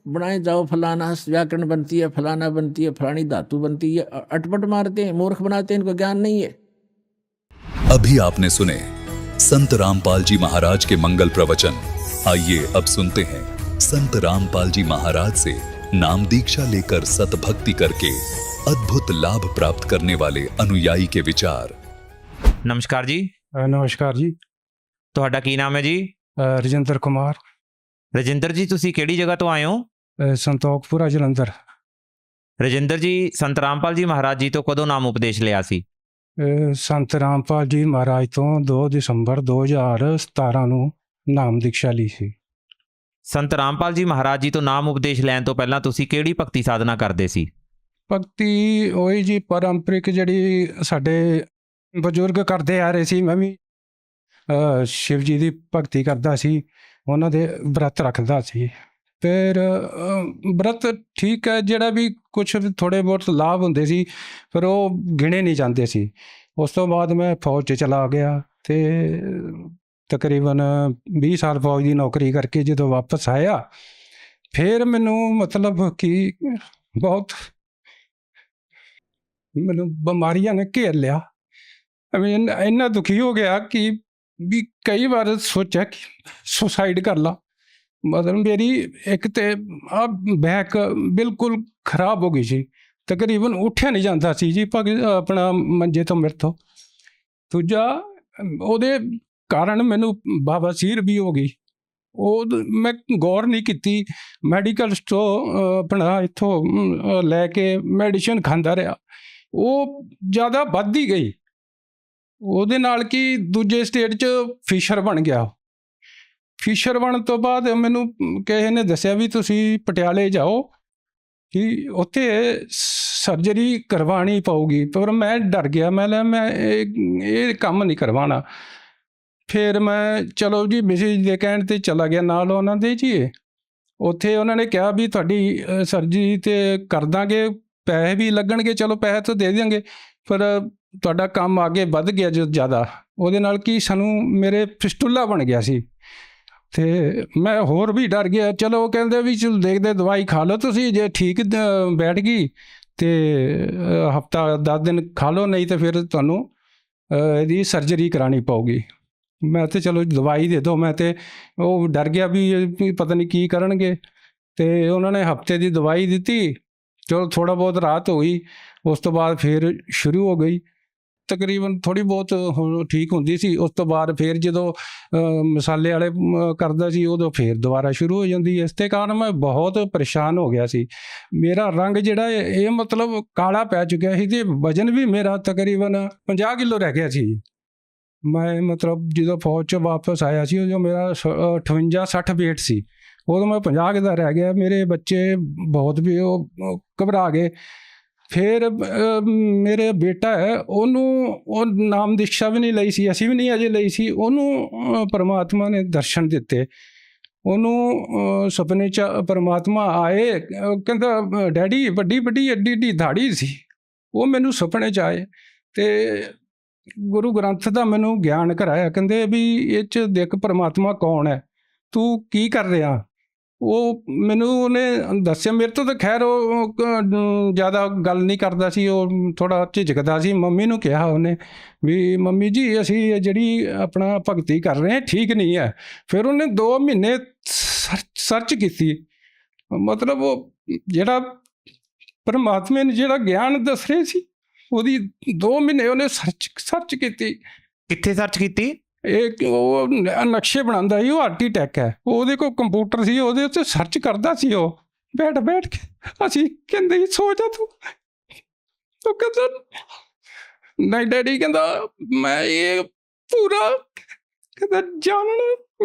Speaker 6: बनाए जाओ, फलाना व्याकरण बनती है, फलाना बनती है, फलानी धातु बनती है, अटपट मारते हैं, मूर्ख बनाते हैं, इनको ज्ञान नहीं है।
Speaker 7: अभी आपने सुने संत रामपाल जी महाराज के मंगल प्रवचन। आइए अब सुनते हैं संत रामपाल जी महाराज से नाम दीक्षा लेकर सतभक्ति करके अद्भुत लाभ प्राप्त करने वाले अनुयायी के विचार।
Speaker 8: नमस्कार जी।
Speaker 9: नमस्कार जी।
Speaker 8: ਤੁਹਾਡਾ ਕੀ ਨਾਮ ਹੈ ਜੀ?
Speaker 9: ਰਜਿੰਦਰ ਕੁਮਾਰ।
Speaker 8: ਰਜਿੰਦਰ ਜੀ, ਤੁਸੀਂ ਕਿਹੜੀ ਜਗ੍ਹਾ ਤੋਂ ਆਏ ਹੋ?
Speaker 9: ਸੰਤੋਖਪੁਰਾ ਜਲੰਧਰ।
Speaker 8: ਰਜਿੰਦਰ ਜੀ, ਸੰਤ ਰਾਮਪਾਲ ਜੀ ਮਹਾਰਾਜ ਜੀ ਤੋਂ ਕਦੋਂ ਨਾਮ ਉਪਦੇਸ਼ ਲਿਆ ਸੀ?
Speaker 9: ਸੰਤ ਰਾਮਪਾਲ ਜੀ ਮਹਾਰਾਜ ਤੋਂ 2 ਦਸੰਬਰ 2017 ਨੂੰ ਨਾਮ ਦੀਕਸ਼ਾ ਲਈ ਸੀ।
Speaker 8: ਸੰਤ ਰਾਮਪਾਲ ਜੀ ਮਹਾਰਾਜ ਜੀ ਤੋਂ ਨਾਮ ਉਪਦੇਸ਼ ਲੈਣ ਤੋਂ ਪਹਿਲਾਂ ਤੁਸੀਂ ਕਿਹੜੀ ਭਗਤੀ ਸਾਧਨਾ ਕਰਦੇ ਸੀ?
Speaker 9: ਭਗਤੀ ਉਹੀ ਜੀ ਪਰੰਪਰਿਕ ਜਿਹੜੀ ਸਾਡੇ ਬਜ਼ੁਰਗ ਕਰਦੇ ਆ ਰਹੇ ਸੀ, ਮੈਂ ਵੀ ਸ਼ਿਵ ਜੀ ਦੀ ਭਗਤੀ ਕਰਦਾ ਸੀ, ਉਹਨਾਂ ਦੇ ਵਰਤ ਰੱਖਦਾ ਸੀ। ਫਿਰ ਵਰਤ ਠੀਕ ਹੈ, ਜਿਹੜਾ ਵੀ ਕੁਛ ਥੋੜ੍ਹੇ ਬਹੁਤ ਲਾਭ ਹੁੰਦੇ ਸੀ, ਫਿਰ ਉਹ ਗਿਣੇ ਨਹੀਂ ਜਾਂਦੇ ਸੀ। ਉਸ ਤੋਂ ਬਾਅਦ ਮੈਂ ਫੌਜ 'ਚ ਚਲਾ ਗਿਆ ਅਤੇ ਤਕਰੀਬਨ 20 ਸਾਲ ਫੌਜ ਦੀ ਨੌਕਰੀ ਕਰਕੇ ਜਦੋਂ ਵਾਪਸ ਆਇਆ, ਫਿਰ ਮੈਨੂੰ ਮਤਲਬ ਕਿ ਬਹੁਤ ਮੈਨੂੰ ਬਿਮਾਰੀਆਂ ਨੇ ਘੇਰ ਲਿਆ। ਇੰਨਾ ਦੁਖੀ ਹੋ ਗਿਆ ਕਿ ਵੀ ਕਈ ਵਾਰ ਸੋਚਿਆ ਕਿ ਸੁਸਾਈਡ ਕਰ ਲਾ। ਮਤਲਬ ਮੇਰੀ ਇੱਕ ਤਾਂ ਬੈਕ ਬਿਲਕੁਲ ਖਰਾਬ ਹੋ ਗਈ ਸੀ, ਤਕਰੀਬਨ ਉੱਠਿਆ ਨਹੀਂ ਜਾਂਦਾ ਸੀ ਜੀ ਆਪਣਾ ਮੰਜੇ ਤੋਂ ਮੇਰੇ ਤੋਂ। ਦੂਜਾ ਉਹਦੇ ਕਾਰਨ ਮੈਨੂੰ ਬਵਾਸੀਰ ਵੀ ਹੋ ਗਈ। ਉਹ ਮੈਂ ਗੌਰ ਨਹੀਂ ਕੀਤੀ, ਮੈਡੀਕਲ ਸਟੋਰ ਆਪਣਾ ਇੱਥੋਂ ਲੈ ਕੇ ਮੈਡੀਸਨ ਖਾਂਦਾ ਰਿਹਾ, ਉਹ ਜ਼ਿਆਦਾ ਵੱਧਦੀ ਗਈ। ਉਹਦੇ ਨਾਲ ਕਿ ਦੂਜੇ ਸਟੇਟ 'ਚ ਫਿਸ਼ਰ ਬਣ ਗਿਆ। ਫਿਸ਼ਰ ਬਣਨ ਤੋਂ ਬਾਅਦ ਮੈਨੂੰ ਕਿਸੇ ਨੇ ਦੱਸਿਆ ਵੀ ਤੁਸੀਂ ਪਟਿਆਲੇ ਜਾਓ ਕਿ ਉੱਥੇ ਸਰਜਰੀ ਕਰਵਾਉਣੀ ਪਊਗੀ, ਪਰ ਮੈਂ ਡਰ ਗਿਆ। ਮੈਂ ਇਹ ਕੰਮ ਨਹੀਂ ਕਰਵਾਉਣਾ। ਫਿਰ ਮੈਂ ਚਲੋ ਜੀ ਮਿਸਿਜ ਦੇ ਕਹਿਣ 'ਤੇ ਚਲਾ ਗਿਆ ਨਾਲ ਉਹਨਾਂ ਦੇ ਜੀ। ਉੱਥੇ ਉਹਨਾਂ ਨੇ ਕਿਹਾ ਵੀ ਤੁਹਾਡੀ ਸਰਜਰੀ 'ਤੇ ਕਰ ਦਾਂਗੇ, ਪੈਸੇ ਵੀ ਲੱਗਣਗੇ, ਚਲੋ ਪੈਸੇ ਤਾਂ ਦੇ ਦਿਆਂਗੇ, ਪਰ ਤੁਹਾਡਾ ਕੰਮ ਅੱਗੇ ਵੱਧ ਗਿਆ ਜੋ ਜ਼ਿਆਦਾ। ਉਹਦੇ ਨਾਲ ਕੀ ਸਾਨੂੰ ਮੇਰੇ ਫਿਸਟੁਲਾ ਬਣ ਗਿਆ ਸੀ ਅਤੇ ਮੈਂ ਹੋਰ ਵੀ ਡਰ ਗਿਆ। ਚਲੋ ਉਹ ਕਹਿੰਦੇ ਵੀ ਚਲੋ ਦੇਖਦੇ ਦਵਾਈ ਖਾ ਲਓ ਤੁਸੀਂ, ਜੇ ਠੀਕ ਬੈਠ ਗਈ ਤੇ ਹਫਤਾ 10 ਦਿਨ ਖਾ ਲਓ, ਨਹੀਂ ਤਾਂ ਫਿਰ ਤੁਹਾਨੂੰ ਇਹਦੀ ਸਰਜਰੀ ਕਰਾਉਣੀ ਪਊਗੀ। ਮੈਂ ਤੇ ਚਲੋ ਦਵਾਈ ਦੇ ਦਿਓ, ਮੈਂ ਤੇ ਉਹ ਡਰ ਗਿਆ ਵੀ ਪਤਾ ਨਹੀਂ ਕੀ ਕਰਨਗੇ। ਤੇ ਉਹਨਾਂ ਨੇ ਹਫਤੇ ਦੀ ਦਵਾਈ ਦਿੱਤੀ, ਚਲੋ ਥੋੜ੍ਹਾ ਬਹੁਤ ਰਾਹਤ ਹੋਈ। ਉਸ ਤੋਂ ਬਾਅਦ ਫਿਰ ਸ਼ੁਰੂ ਹੋ ਗਈ, ਤਕਰੀਬਨ ਥੋੜ੍ਹੀ ਬਹੁਤ ਹੁਣ ਠੀਕ ਹੁੰਦੀ ਸੀ। ਉਸ ਤੋਂ ਬਾਅਦ ਫਿਰ ਜਦੋਂ ਮਸਾਲੇ ਵਾਲੇ ਕਰਦਾ ਸੀ, ਉਦੋਂ ਫਿਰ ਦੁਬਾਰਾ ਸ਼ੁਰੂ ਹੋ ਜਾਂਦੀ। ਇਸ ਦੇ ਕਾਰਨ ਮੈਂ ਬਹੁਤ ਪਰੇਸ਼ਾਨ ਹੋ ਗਿਆ ਸੀ। ਮੇਰਾ ਰੰਗ ਜਿਹੜਾ ਇਹ ਮਤਲਬ ਕਾਲਾ ਪੈ ਚੁੱਕਿਆ ਸੀ, ਅਤੇ ਵਜ਼ਨ ਵੀ ਮੇਰਾ ਤਕਰੀਬਨ 50 ਕਿਲੋ ਰਹਿ ਗਿਆ ਸੀ। ਮੈਂ ਮਤਲਬ ਜਦੋਂ ਫੌਜ 'ਚ ਵਾਪਸ ਆਇਆ ਸੀ, ਉਦੋਂ ਮੇਰਾ 58-60 ਵੇਟ ਸੀ, ਉਦੋਂ ਮੈਂ 50 ਦਾ ਰਹਿ ਗਿਆ। ਮੇਰੇ ਬੱਚੇ ਬਹੁਤ ਵੀ ਉਹ ਘਬਰਾ ਗਏ। ਫਿਰ ਮੇਰੇ ਬੇਟਾ ਹੈ, ਉਹ ਨਾਮ ਦੀਕਸ਼ਾ ਵੀ ਨਹੀਂ ਲਈ ਸੀ, ਅਸੀਂ ਵੀ ਨਹੀਂ ਅਜੇ ਲਈ ਸੀ। ਉਹਨੂੰ ਪਰਮਾਤਮਾ ਨੇ ਦਰਸ਼ਨ ਦਿੱਤੇ। ਉਹਨੂੰ ਸੁਪਨੇ 'ਚ ਪਰਮਾਤਮਾ ਆਏ, ਕਹਿੰਦਾ ਡੈਡੀ ਵੱਡੀ ਵੱਡੀ ਐਡੀ ਐਡੀ ਦਾੜੀ ਸੀ। ਉਹ ਮੈਨੂੰ ਸੁਪਨੇ 'ਚ ਆਏ ਅਤੇ ਗੁਰੂ ਗ੍ਰੰਥ ਦਾ ਮੈਨੂੰ ਗਿਆਨ ਕਰਾਇਆ। ਕਹਿੰਦੇ ਵੀ ਇਹ 'ਚ ਦੇਖ ਪਰਮਾਤਮਾ ਕੌਣ ਹੈ, ਤੂੰ ਕੀ ਕਰ ਰਿਹਾ। ਉਹ ਮੈਨੂੰ ਉਹਨੇ ਦੱਸਿਆ। ਮੇਰੇ ਤੋਂ ਤਾਂ ਖੈਰ ਉਹ ਜ਼ਿਆਦਾ ਗੱਲ ਨਹੀਂ ਕਰਦਾ ਸੀ, ਉਹ ਥੋੜ੍ਹਾ ਝਿਜਕਦਾ ਸੀ। ਮੰਮੀ ਨੂੰ ਕਿਹਾ ਉਹਨੇ ਵੀ ਮੰਮੀ ਜੀ ਅਸੀਂ ਜਿਹੜੀ ਆਪਣਾ ਭਗਤੀ ਕਰ ਰਹੇ ਹਾਂ ਠੀਕ ਨਹੀਂ ਹੈ। ਫਿਰ ਉਹਨੇ 2 ਮਹੀਨੇ ਸਰਚ ਕੀਤੀ, ਮਤਲਬ ਉਹ ਜਿਹੜਾ ਪਰਮਾਤਮਾ ਨੇ ਜਿਹੜਾ ਗਿਆਨ ਦੱਸ ਰਹੇ ਸੀ, ਉਹਦੀ 2 ਮਹੀਨੇ ਉਹਨੇ ਸਰਚ ਕੀਤੀ।
Speaker 8: ਕਿੱਥੇ ਸਰਚ ਕੀਤੀ?
Speaker 9: ਉਹ ਨਕਸ਼ੇ ਬਣਾਉਂਦਾ ਸੀ, ਉਹ ਆਰਕੀਟੈਕਟ ਹੈ। ਉਹਦੇ ਕੋਲ ਕੰਪਿਊਟਰ ਸੀ, ਉਹਦੇ ਉੱਤੇ ਸਰਚ ਕਰਦਾ ਸੀ ਉਹ ਬੈਠ ਕੇ। ਅਸੀਂ ਕਹਿੰਦੇ ਸੀ ਸੋ ਜਾ ਤੂੰ। ਉਹ ਕਹਿੰਦਾ ਨਹੀਂ ਡੈਡੀ, ਕਹਿੰਦਾ ਮੈਂ ਇਹ ਪੂਰਾ ਕਹਿੰਦਾ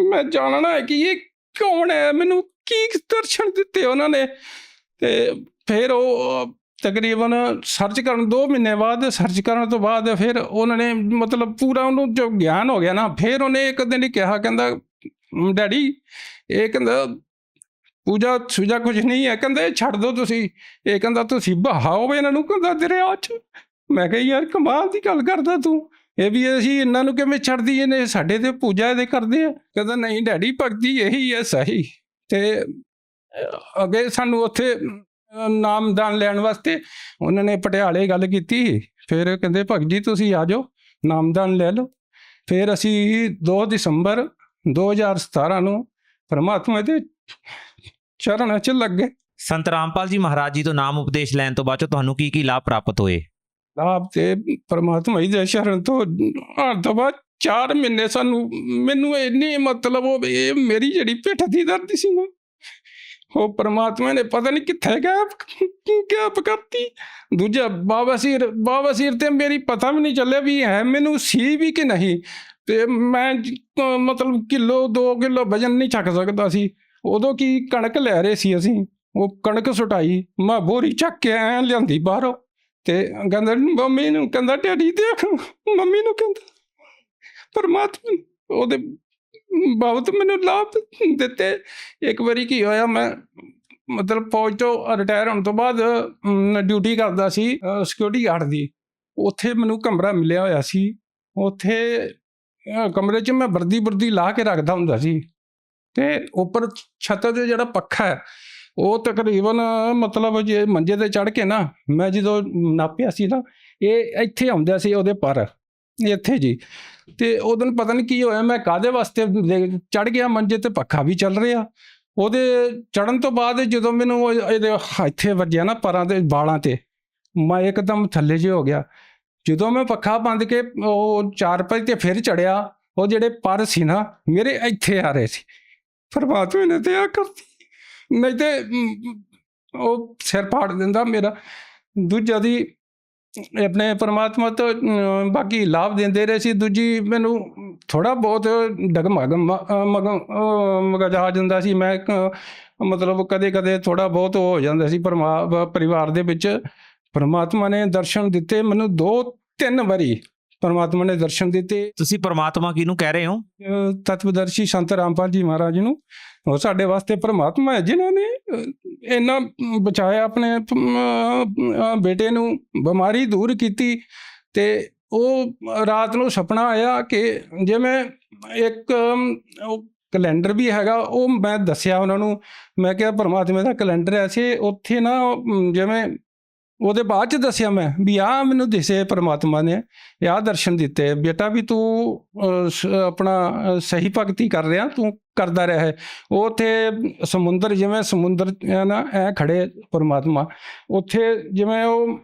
Speaker 9: ਮੈਂ ਜਾਣਨਾ ਹੈ ਕਿ ਇਹ ਕੌਣ ਹੈ, ਮੈਨੂੰ ਕੀ ਦਰਸ਼ਨ ਦਿੱਤੇ ਉਹਨਾਂ ਨੇ। ਅਤੇ ਫਿਰ ਉਹ ਤਕਰੀਬਨ ਸਰਚ ਕਰਨ 2 ਮਹੀਨੇ ਬਾਅਦ ਸਰਚ ਕਰਨ ਤੋਂ ਬਾਅਦ ਫਿਰ ਉਹਨਾਂ ਨੇ ਮਤਲਬ ਪੂਰਾ ਉਹਨੂੰ ਜੋ ਗਿਆਨ ਹੋ ਗਿਆ ਨਾ, ਫਿਰ ਉਹਨੇ ਇੱਕ ਦਿਨ ਹੀ ਕਿਹਾ, ਕਹਿੰਦਾ ਡੈਡੀ ਇਹ ਕਹਿੰਦਾ ਪੂਜਾ ਸੂਜਾ ਕੁਝ ਨਹੀਂ ਹੈ, ਕਹਿੰਦਾ ਇਹ ਛੱਡ ਦਿਓ ਤੁਸੀਂ, ਇਹ ਕਹਿੰਦਾ ਤੁਸੀਂ ਬਹਾਓ ਇਹਨਾਂ ਨੂੰ, ਕਹਿੰਦਾ ਦਰਿਆ 'ਚ। ਮੈਂ ਕਿਹਾ ਯਾਰ ਕਮਾਲ ਦੀ ਗੱਲ ਕਰਦਾ ਤੂੰ, ਇਹ ਵੀ ਅਸੀਂ ਇਹਨਾਂ ਨੂੰ ਕਿਵੇਂ ਛੱਡ ਦਈਏ ਨੇ, ਸਾਡੇ ਤੇ ਪੂਜਾ ਇਹਦੇ ਕਰਦੇ ਆ। ਕਹਿੰਦਾ ਨਹੀਂ ਡੈਡੀ ਭਗਤੀ ਇਹੀ ਹੈ ਸਹੀ। ਅਤੇ ਅੱਗੇ ਸਾਨੂੰ ਉੱਥੇ ਨਾਮਦਾਨ ਲੈਣ ਵਾਸਤੇ ਉਹਨਾਂ ਨੇ ਪਟਿਆਲੇ ਗੱਲ ਕੀਤੀ। ਫਿਰ ਕਹਿੰਦੇ ਭਗਤ ਜੀ ਤੁਸੀਂ ਆ ਜਾਓ ਨਾਮਦਾਨ ਲੈ ਲਓ। ਫਿਰ ਅਸੀਂ 2 ਦਸੰਬਰ 2017 ਨੂੰ ਪਰਮਾਤਮਾ ਦੇ ਚਰਨਾਂ 'ਚ ਲੱਗੇ।
Speaker 8: ਸੰਤ ਰਾਮਪਾਲ ਜੀ ਮਹਾਰਾਜ ਜੀ ਤੋਂ ਨਾਮ ਉਪਦੇਸ਼ ਲੈਣ ਤੋਂ ਬਾਅਦ ਤੁਹਾਨੂੰ ਕੀ ਲਾਭ ਪ੍ਰਾਪਤ ਹੋਏ?
Speaker 9: ਲਾਭ ਤੇ ਪਰਮਾਤਮਾ ਦੇ ਚਰਨ ਤੋਂ ਆਉਣ ਤੋਂ ਬਾਅਦ 4 ਮਹੀਨੇ ਮੈਨੂੰ ਇੰਨੀ ਮਤਲਬ ਉਹ ਇਹ ਮੇਰੀ ਜਿਹੜੀ ਪਿੱਠ ਦੀ ਦਰਦ ਸੀ ਨਾ, ਉਹ ਪਰਮਾਤਮਾ ਨੇ ਪਤਾ ਨਹੀਂ ਕਿੱਥੇ ਗੈਪ ਕਰਤੀ। ਦੂਜਾ ਬਾਬਾ ਸੀਰ ਤੇ ਮੇਰੀ ਪਤਾ ਵੀ ਨਹੀਂ ਚੱਲਿਆ ਵੀ ਹੈ ਮੈਨੂੰ ਸੀ ਵੀ ਕਿ ਨਹੀਂ। ਅਤੇ ਮੈਂ ਮਤਲਬ 1-2 ਕਿਲੋ ਵਜ਼ਨ ਨਹੀਂ ਚੱਕ ਸਕਦਾ ਸੀ। ਉਦੋਂ ਕੀ ਕਣਕ ਲੈ ਰਹੇ ਸੀ ਅਸੀਂ, ਉਹ ਕਣਕ ਸੁਟਾਈ ਮੈਂ ਬੋਰੀ ਚੱਕ ਕੇ ਐਂ ਲਿਆਂਦੀ ਬਾਹਰੋਂ। ਅਤੇ ਕਹਿੰਦਾ ਮੰਮੀ ਨੂੰ, ਕਹਿੰਦਾ ਡੈਡੀ ਦੇਖ, ਮੰਮੀ ਨੂੰ ਕਹਿੰਦਾ ਪਰਮਾਤਮਾ ਉਹਦੇ ਬਹੁਤ ਮੈਨੂੰ ਲਾਭ ਦਿੱਤੇ। ਇੱਕ ਵਾਰੀ ਕੀ ਹੋਇਆ, ਮੈਂ ਮਤਲਬ ਫੌਜ ਤੋਂ ਰਿਟਾਇਰ ਹੋਣ ਤੋਂ ਬਾਅਦ ਡਿਊਟੀ ਕਰਦਾ ਸੀ ਸਿਕਿਉਰਿਟੀ ਗਾਰਡ ਦੀ। ਉੱਥੇ ਮੈਨੂੰ ਕਮਰਾ ਮਿਲਿਆ ਹੋਇਆ ਸੀ। ਉੱਥੇ ਕਮਰੇ 'ਚ ਮੈਂ ਵਰਦੀ ਲਾ ਕੇ ਰੱਖਦਾ ਹੁੰਦਾ ਸੀ, ਅਤੇ ਉੱਪਰ ਛੱਤ 'ਤੇ ਜਿਹੜਾ ਪੱਖਾ ਹੈ ਉਹ ਤਕਰੀਬਨ ਮਤਲਬ ਜੇ ਮੰਜੇ ਤੇ ਚੜ੍ਹ ਕੇ ਨਾ, ਮੈਂ ਜਦੋਂ ਨਾਪਿਆ ਸੀ ਨਾ, ਇਹ ਇੱਥੇ ਆਉਂਦਾ ਸੀ ਉਹਦੇ ਪਰ, ਇੱਥੇ ਜੀ। ਅਤੇ ਉਹ ਦਿਨ ਪਤਾ ਨਹੀਂ ਕੀ ਹੋਇਆ, ਮੈਂ ਕਾਹਦੇ ਵਾਸਤੇ ਚੜ੍ਹ ਗਿਆ ਮੰਜੇ 'ਤੇ, ਪੱਖਾ ਵੀ ਚੱਲ ਰਿਹਾ। ਉਹਦੇ ਚੜ੍ਹਨ ਤੋਂ ਬਾਅਦ ਜਦੋਂ ਮੈਨੂੰ ਇਹਦੇ ਇੱਥੇ ਵੱਜਿਆ ਨਾ ਪਰਾਂ ਦੇ ਵਾਲਾਂ 'ਤੇ, ਮੈਂ ਇੱਕਦਮ ਥੱਲੇ ਜਿਹੇ ਹੋ ਗਿਆ। ਜਦੋਂ ਮੈਂ ਪੱਖਾ ਬੰਦ ਕੇ ਉਹ 4 'ਤੇ ਫਿਰ ਚੜ੍ਹਿਆ, ਉਹ ਜਿਹੜੇ ਪਰ ਸੀ ਨਾ ਮੇਰੇ ਇੱਥੇ ਆ ਰਹੇ ਸੀ। ਪਰਮਾਤਮਾ ਨੇ ਤੇ ਆ ਕਰਤੀ, ਨਹੀਂ ਤੇ ਉਹ ਸਿਰ ਪਾੜ ਦਿੰਦਾ ਮੇਰਾ। ਦੂਜਾ ਦੀ ਆਪਣੇ ਪਰਮਾਤਮਾ ਤੋਂ ਬਾਕੀ ਲਾਭ ਦਿੰਦੇ ਰਹੇ ਸੀ। ਦੂਜੀ ਮੈਨੂੰ ਥੋੜ੍ਹਾ ਬਹੁਤ ਮਗਜਾ ਜਾਂਦਾ ਸੀ। ਮੈਂ ਮਤਲਬ ਕਦੇ ਥੋੜ੍ਹਾ ਬਹੁਤ ਹੋ ਜਾਂਦਾ ਸੀ ਪਰਿਵਾਰ ਦੇ ਵਿੱਚ। ਪਰਮਾਤਮਾ ਨੇ ਦਰਸ਼ਨ ਦਿੱਤੇ ਮੈਨੂੰ 2-3 ਵਾਰੀ ਪਰਮਾਤਮਾ ਨੇ ਦਰਸ਼ਨ ਦਿੱਤੇ।
Speaker 8: ਤੁਸੀਂ ਪਰਮਾਤਮਾ ਕਿਹਨੂੰ ਕਹਿ ਰਹੇ ਹੋ?
Speaker 9: ਤਤਵਦਰਸ਼ੀ ਸੰਤ ਰਾਮਪਾਲ ਜੀ ਮਹਾਰਾਜ ਨੂੰ। ਉਹ ਸਾਡੇ ਵਾਸਤੇ ਪਰਮਾਤਮਾ ਹੈ, ਜਿਨ੍ਹਾਂ ਨੇ ਇੰਨਾ ਬਚਾਇਆ ਆਪਣੇ ਬੇਟੇ ਨੂੰ, ਬਿਮਾਰੀ ਦੂਰ ਕੀਤੀ। ਅਤੇ ਉਹ ਰਾਤ ਨੂੰ ਸੁਪਨਾ ਆਇਆ ਕਿ ਜਿਵੇਂ ਇੱਕ ਉਹ ਕੈਲੰਡਰ ਵੀ ਹੈਗਾ, ਉਹ ਮੈਂ ਦੱਸਿਆ ਉਹਨਾਂ ਨੂੰ। ਮੈਂ ਕਿਹਾ ਪਰਮਾਤਮਾ ਦਾ ਕੈਲੰਡਰ ਐਸੇ ਉੱਥੇ ਨਾ ਜਿਵੇਂ ਉਹਦੇ ਬਾਅਦ ਚ ਦੱਸਿਆ ਮੈਂ ਵੀ ਆਹ ਮੈਨੂੰ ਦਿਸੇ ਪਰਮਾਤਮਾ ਨੇ ਆਹ ਦਰਸ਼ਨ ਦਿੱਤੇ, ਬੇਟਾ ਵੀ ਤੂੰ ਆਪਣਾ ਸਹੀ ਭਗਤੀ ਕਰ ਰਿਹਾ, ਤੂੰ ਕਰਦਾ ਰਿਹਾ। ਉਹ ਉੱਥੇ ਸਮੁੰਦਰ, ਜਿਵੇਂ ਸਮੁੰਦਰ ਹੈ ਨਾ ਐ ਖੜੇ ਪਰਮਾਤਮਾ ਉੱਥੇ, ਜਿਵੇਂ ਉਹ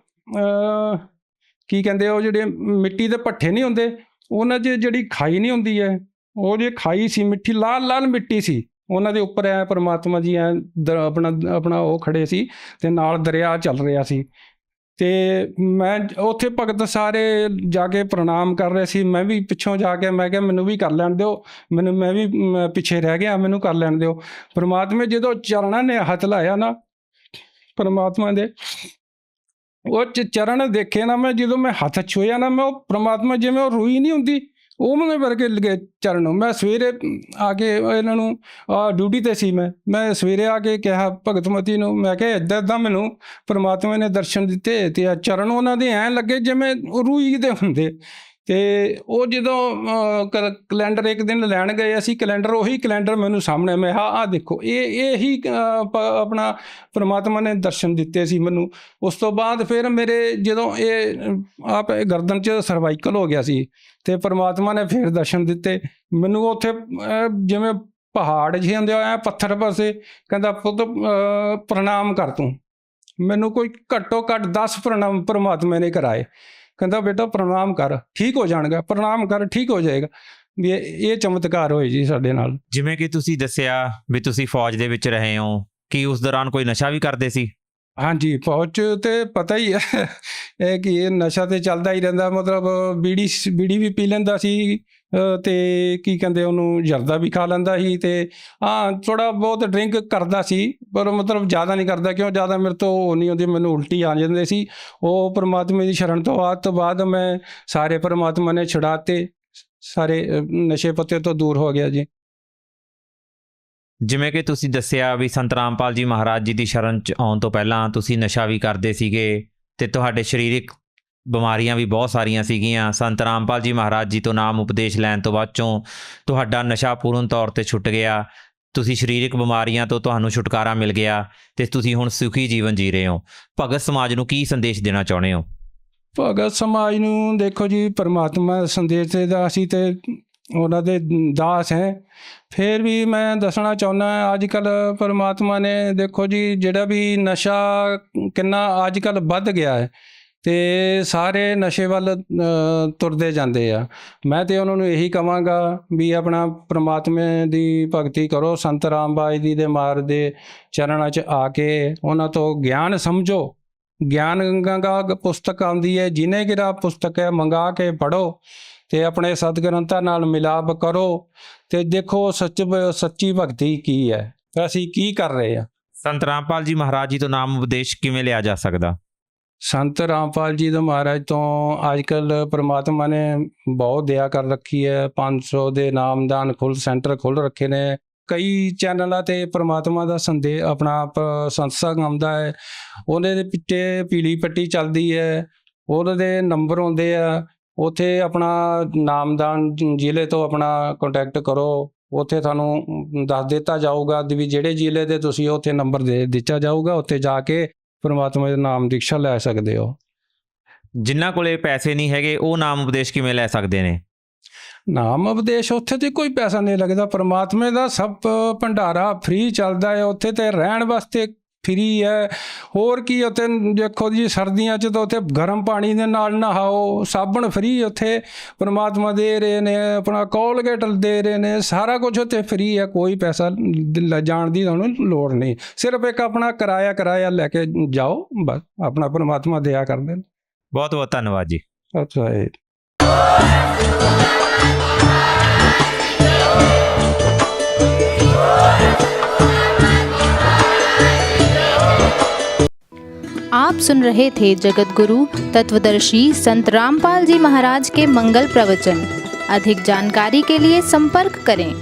Speaker 9: ਕੀ ਕਹਿੰਦੇ ਉਹ ਜਿਹੜੇ ਮਿੱਟੀ ਦੇ ਭੱਠੇ ਨਹੀਂ ਹੁੰਦੇ, ਉਹਨਾਂ 'ਚ ਜਿਹੜੀ ਖਾਈ ਨਹੀਂ ਹੁੰਦੀ ਹੈ, ਉਹ ਜੇ ਖਾਈ ਸੀ ਮਿੱਠੀ ਲਾਲ ਲਾਲ ਮਿੱਟੀ ਸੀ, ਉਹਨਾਂ ਦੇ ਉੱਪਰ ਐ ਪਰਮਾਤਮਾ ਜੀ ਐ ਆਪਣਾ ਉਹ ਖੜੇ ਸੀ ਤੇ ਨਾਲ ਦਰਿਆ ਚੱਲ ਰਿਹਾ ਸੀ। ਤੇ ਮੈਂ ਉੱਥੇ ਭਗਤ ਸਾਰੇ ਜਾ ਕੇ ਪ੍ਰਣਾਮ ਕਰ ਰਹੇ ਸੀ, ਮੈਂ ਵੀ ਪਿੱਛੋਂ ਜਾ ਕੇ ਮੈਂ ਕਿਹਾ ਮੈਨੂੰ ਵੀ ਕਰ ਲੈਣ ਦਿਓ, ਮੈਂ ਵੀ ਪਿੱਛੇ ਰਹਿ ਗਿਆ, ਮੈਨੂੰ ਕਰ ਲੈਣ ਦਿਓ। ਪਰਮਾਤਮਾ ਜਦੋਂ ਚਰਨਾਂ ਨੇ ਹੱਥ ਲਾਇਆ ਨਾ ਪਰਮਾਤਮਾ ਦੇ, ਉਹ ਚਰਨ ਦੇਖੇ ਨਾ ਮੈਂ, ਜਦੋਂ ਮੈਂ ਹੱਥ ਛੂਹਿਆ ਨਾ, ਮੈਂ ਉਹ ਪਰਮਾਤਮਾ ਜਿਵੇਂ ਉਹ ਰੂਈ ਨਹੀਂ ਹੁੰਦੀ ਉਹ ਮੈਨੂੰ ਵਰਗੇ ਲੱਗੇ ਚਰਨ। ਮੈਂ ਸਵੇਰੇ ਆ ਕੇ ਇਹਨਾਂ ਨੂੰ ਡਿਊਟੀ 'ਤੇ ਸੀ, ਮੈਂ ਸਵੇਰੇ ਆ ਕੇ ਕਿਹਾ ਭਗਤਮਤੀ ਨੂੰ, ਮੈਂ ਕਿਹਾ ਇੱਦਾਂ ਇੱਦਾਂ ਮੈਨੂੰ ਪਰਮਾਤਮਾ ਨੇ ਦਰਸ਼ਨ ਦਿੱਤੇ ਤੇ ਚਰਨ ਉਹਨਾਂ ਦੇ ਐਂ ਲੱਗੇ ਜਿਵੇਂ ਰੂਈ ਦੇ ਹੁੰਦੇ। ਤੇ ਉਹ ਜਦੋਂ ਕੈਲੰਡਰ ਇੱਕ ਦਿਨ ਲੈਣ ਗਏ ਅਸੀਂ, ਕੈਲੰਡਰ ਉਹੀ ਕੈਲੰਡਰ ਮੈਨੂੰ ਸਾਹਮਣੇ, ਮੈਂ ਆਹ ਦੇਖੋ ਇਹੀ ਆਪਣਾ ਪਰਮਾਤਮਾ ਨੇ ਦਰਸ਼ਨ ਦਿੱਤੇ ਸੀ ਮੈਨੂੰ। ਉਸ ਤੋਂ ਬਾਅਦ ਫਿਰ ਮੇਰੇ ਜਦੋਂ ਇਹ ਗਰਦਨ 'ਚ ਸਰਵਾਈਕਲ ਹੋ ਗਿਆ ਸੀ ਤੇ ਪਰਮਾਤਮਾ ਨੇ ਫਿਰ ਦਰਸ਼ਨ ਦਿੱਤੇ ਮੈਨੂੰ। ਉੱਥੇ ਜਿਵੇਂ ਪਹਾੜ ਜਿਹੇ ਹੁੰਦੇ ਆ ਪੱਥਰ ਪਾਸੇ, ਕਹਿੰਦਾ ਪੁੱਤ ਪ੍ਰਣਾਮ ਕਰ ਤੂੰ। ਮੈਨੂੰ ਕੋਈ ਘੱਟੋ ਘੱਟ 10 ਪ੍ਰਣਾਮ ਪਰਮਾਤਮਾ ਨੇ ਕਰਾਏ। ਕਹਿੰਦਾ ਬੇਟਾ ਪ੍ਰਣਾਮ ਕਰ, ਠੀਕ ਹੋ ਜਾਣਗਾ, ਪ੍ਰਣਾਮ ਕਰ, ਠੀਕ ਹੋ ਜਾਏਗਾ। ਵੀ ਇਹ ਚਮਤਕਾਰ ਹੋਏ ਜੀ ਸਾਡੇ ਨਾਲ।
Speaker 8: ਜਿਵੇਂ ਕਿ ਤੁਸੀਂ ਦੱਸਿਆ ਵੀ ਤੁਸੀਂ ਫੌਜ ਦੇ ਵਿੱਚ ਰਹੇ ਹੋ, ਕੀ ਉਸ ਦੌਰਾਨ ਕੋਈ ਨਸ਼ਾ ਵੀ ਕਰਦੇ ਸੀ?
Speaker 9: ਹਾਂਜੀ, ਫੌਜ 'ਚ ਤੇ ਪਤਾ ਹੀ ਹੈ ਇਹ ਕਿ ਇਹ ਨਸ਼ਾ ਤੇ ਚੱਲਦਾ ਹੀ ਰਹਿੰਦਾ। ਮਤਲਬ ਬੀੜੀ ਵੀ ਪੀ ਲੈਂਦਾ ਸੀ ਤੇ ਕੀ ਕਹਿੰਦੇ ਉਹਨੂੰ ਜਰਦਾ ਵੀ ਖਾ ਲੈਂਦਾ ਸੀ, ਤੇ ਥੋੜ੍ਹਾ ਬਹੁਤ ਡਰਿੰਕ ਕਰਦਾ ਸੀ, ਪਰ ਮਤਲਬ ਜ਼ਿਆਦਾ ਨਹੀਂ ਕਰਦਾ, ਕਿਉਂ ਜ਼ਿਆਦਾ ਮੇਰੇ ਤੋਂ ਉਹ ਨਹੀਂ ਹੁੰਦੀ, ਮੈਨੂੰ ਉਲਟੀ ਆ ਜਾਂਦੇ ਸੀ। ਉਹ ਪਰਮਾਤਮਾ ਦੀ ਸ਼ਰਨ ਤੋਂ ਬਾਅਦ ਮੈਂ ਸਾਰੇ ਪਰਮਾਤਮਾ ਨੇ ਛੁਡਾਤੇ, ਸਾਰੇ ਨਸ਼ੇ ਪੱਤੇ ਤੋਂ ਦੂਰ ਹੋ ਗਿਆ ਜੀ।
Speaker 8: ਜਿਵੇਂ ਕਿ ਤੁਸੀਂ ਦੱਸਿਆ ਵੀ ਸੰਤ ਰਾਮਪਾਲ ਜੀ ਮਹਾਰਾਜ ਜੀ ਦੀ ਸ਼ਰਨ 'ਚ ਆਉਣ ਤੋਂ ਪਹਿਲਾਂ ਤੁਸੀਂ ਨਸ਼ਾ ਵੀ ਕਰਦੇ ਸੀਗੇ ਤੇ ਤੁਹਾਡੇ ਸਰੀਰਕ ਬਿਮਾਰੀਆਂ ਵੀ ਬਹੁਤ ਸਾਰੀਆਂ ਸੀਗੀਆਂ। ਸੰਤ ਰਾਮਪਾਲ ਜੀ ਮਹਾਰਾਜ ਜੀ ਤੋਂ ਨਾਮ ਉਪਦੇਸ਼ ਲੈਣ ਤੋਂ ਬਾਅਦ ਚੋਂ ਤੁਹਾਡਾ ਨਸ਼ਾ ਪੂਰਨ ਤੌਰ 'ਤੇ ਛੁੱਟ ਗਿਆ, ਤੁਸੀਂ ਸਰੀਰਕ ਬਿਮਾਰੀਆਂ ਤੋਂ ਤੁਹਾਨੂੰ ਛੁਟਕਾਰਾ ਮਿਲ ਗਿਆ ਤੇ ਤੁਸੀਂ ਹੁਣ ਸੁਖੀ ਜੀਵਨ ਜੀ ਰਹੇ ਹੋ। ਭਗਤ ਸਮਾਜ ਨੂੰ ਕੀ ਸੰਦੇਸ਼ ਦੇਣਾ ਚਾਹੁੰਦੇ ਹੋ?
Speaker 9: ਭਗਤ ਸਮਾਜ ਨੂੰ ਦੇਖੋ ਜੀ, ਪਰਮਾਤਮਾ ਸੰਦੇਸ਼ ਦਾ ਅਸੀਂ ਤੇ ਉਹਨਾਂ ਦੇ ਦਾਸ ਹੈ। ਫਿਰ ਵੀ ਮੈਂ ਦੱਸਣਾ ਚਾਹੁੰਦਾ, ਅੱਜ ਕੱਲ੍ਹ ਪਰਮਾਤਮਾ ਨੇ ਦੇਖੋ ਜੀ ਜਿਹੜਾ ਵੀ ਨਸ਼ਾ ਕਿੰਨਾ ਅੱਜ ਕੱਲ੍ਹ ਵੱਧ ਗਿਆ ਹੈ ਤੇ ਸਾਰੇ ਨਸ਼ੇ ਵੱਲ ਤੁਰਦੇ ਜਾਂਦੇ ਆ। ਮੈਂ ਤੇ ਉਹਨਾਂ ਨੂੰ ਇਹੀ ਕਹਾਂਗਾ ਵੀ ਆਪਣਾ ਪਰਮਾਤਮਾ ਦੀ ਭਗਤੀ ਕਰੋ, ਸੰਤ ਰਾਮਬਾਜ ਜੀ ਦੇ ਮਾਰ ਦੇ ਚਰਨਾਂ 'ਚ ਆ ਕੇ ਉਹਨਾਂ ਤੋਂ ਗਿਆਨ ਸਮਝੋ। ਗਿਆਨ ਗੰਗਾ ਪੁਸਤਕ ਆਉਂਦੀ ਹੈ, ਜਿਹਨੇ ਗਿਰਾ ਪੁਸਤਕ ਹੈ, ਮੰਗਾ ਕੇ ਪੜ੍ਹੋ ਤੇ ਆਪਣੇ ਸਤਿਗੁਰੰਤਾਂ ਨਾਲ ਮਿਲਾਪ ਕਰੋ ਤੇ ਦੇਖੋ ਸੱਚੀ ਭਗਤੀ ਕੀ ਹੈ, ਅਸੀਂ ਕੀ ਕਰ ਰਹੇ ਹਾਂ।
Speaker 8: ਸੰਤ ਰਾਮਪਾਲ ਜੀ ਮਹਾਰਾਜ ਜੀ ਤੋਂ ਨਾਮ ਉਪਦੇਸ਼ ਕਿਵੇਂ ਲਿਆ ਜਾ ਸਕਦਾ?
Speaker 9: ਸੰਤ ਰਾਮਪਾਲ ਜੀ ਦੇ ਮਹਾਰਾਜ ਤੋਂ ਅੱਜ ਕੱਲ੍ਹ ਪਰਮਾਤਮਾ ਨੇ ਬਹੁਤ ਦਇਆ ਕਰ ਰੱਖੀ ਹੈ। 500 ਦੇ ਨਾਮਦਾਨ ਸੈਂਟਰ ਖੁੱਲ੍ਹ ਰੱਖੇ ਨੇ। ਕਈ ਚੈਨਲਾਂ 'ਤੇ ਪਰਮਾਤਮਾ ਦਾ ਸੰਦੇਸ਼ ਆਪਣਾ ਸਤਸੰਗ ਆਉਂਦਾ ਹੈ, ਉਹਦੇ ਦੇ ਪਿੱਛੇ ਪੀਲੀ ਪੱਟੀ ਚੱਲਦੀ ਹੈ, ਉਹਦੇ ਦੇ ਨੰਬਰ ਆਉਂਦੇ ਆ। ਉੱਥੇ ਆਪਣਾ ਨਾਮਦਾਨ ਜ਼ਿਲ੍ਹੇ ਤੋਂ ਆਪਣਾ ਕੰਟੈਕਟ ਕਰੋ, ਉੱਥੇ ਤੁਹਾਨੂੰ ਦੱਸ ਦਿੱਤਾ ਜਾਊਗਾ ਵੀ ਜਿਹੜੇ ਜ਼ਿਲ੍ਹੇ ਦੇ ਤੁਸੀਂ, ਉੱਥੇ ਨੰਬਰ ਦੇ ਦਿੱਤਾ ਜਾਊਗਾ, ਉੱਥੇ ਜਾ ਕੇ ਪਰਮਾਤਮਾ ਦੇ ਨਾਮ ਦੀਕਸ਼ਾ ਲੈ ਸਕਦੇ ਹੋ।
Speaker 8: ਜਿਨ੍ਹਾਂ ਕੋਲੇ ਪੈਸੇ ਨਹੀਂ ਹੈਗੇ ਉਹ ਨਾਮ ਉਪਦੇਸ਼ ਕਿਵੇਂ ਲੈ ਸਕਦੇ ਨੇ?
Speaker 9: ਨਾਮ ਉਪਦੇਸ਼ ਉੱਥੇ ਤੇ ਕੋਈ ਪੈਸਾ ਨਹੀਂ ਲੱਗਦਾ, ਪਰਮਾਤਮਾ ਦਾ ਸਭ ਭੰਡਾਰਾ ਫ੍ਰੀ ਚੱਲਦਾ ਹੈ। ਉੱਥੇ ਤੇ ਰਹਿਣ ਵਾਸਤੇ ਫ੍ਰੀ ਹੈ, ਹੋਰ ਕੀ। ਉੱਥੇ ਦੇਖੋ ਜੀ ਸਰਦੀਆਂ 'ਚ ਤਾਂ ਉੱਥੇ ਗਰਮ ਪਾਣੀ ਦੇ ਨਾਲ ਨਹਾਓ, ਸਾਬਣ ਫ੍ਰੀ ਉੱਥੇ ਪਰਮਾਤਮਾ ਦੇ ਰਹੇ ਨੇ, ਆਪਣਾ ਕੋਲਗੇਟ ਦੇ ਰਹੇ ਨੇ, ਸਾਰਾ ਕੁਝ ਉੱਥੇ ਫ੍ਰੀ ਹੈ, ਕੋਈ ਪੈਸਾ ਜਾਣ ਦੀ ਤੁਹਾਨੂੰ ਲੋੜ ਨਹੀਂ। ਸਿਰਫ ਇੱਕ ਆਪਣਾ ਕਿਰਾਇਆ ਲੈ ਕੇ ਜਾਓ, ਬਸ ਆਪਣਾ ਪਰਮਾਤਮਾ ਦਇਆ ਕਰਦੇ ਨੇ।
Speaker 8: ਬਹੁਤ ਬਹੁਤ ਧੰਨਵਾਦ ਜੀ।
Speaker 9: ਅੱਛਾ ਜੀ।
Speaker 10: आप सुन रहे थे जगत गुरु तत्वदर्शी संत रामपाल जी महाराज के मंगल प्रवचन। अधिक जानकारी के लिए संपर्क करें।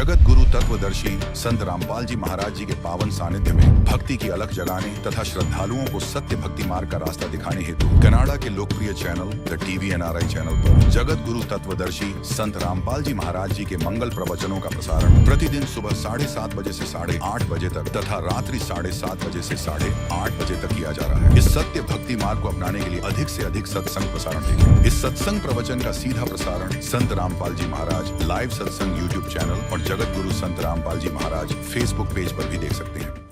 Speaker 11: जगत गुरु तत्वदर्शी संत रामपाल जी महाराज जी के पावन सानिध्य में भक्ति की अलख जगाने तथा श्रद्धालुओं को सत्य भक्ति मार्ग का रास्ता दिखाने हेतु कनाडा के लोकप्रिय channel the TV NRI channel पर जगत गुरु तत्वदर्शी संत रामपाल जी महाराज जी के मंगल प्रवचनों का प्रसारण प्रतिदिन सुबह 7:30 बजे से 8:30 बजे तक तथा रात्रि 7:30 बजे से 8:30 बजे तक किया जा रहा है। इस सत्य भक्ति मार्ग को अपनाने के लिए अधिक से अधिक सत्संग प्रसारण देखें। इस सत्संग प्रवचन का सीधा प्रसारण संत रामपाल जी महाराज लाइव सत्संग YouTube चैनल और जगत गुरु संत रामपाल जी महाराज Facebook पेज पर भी देख सकते हैं।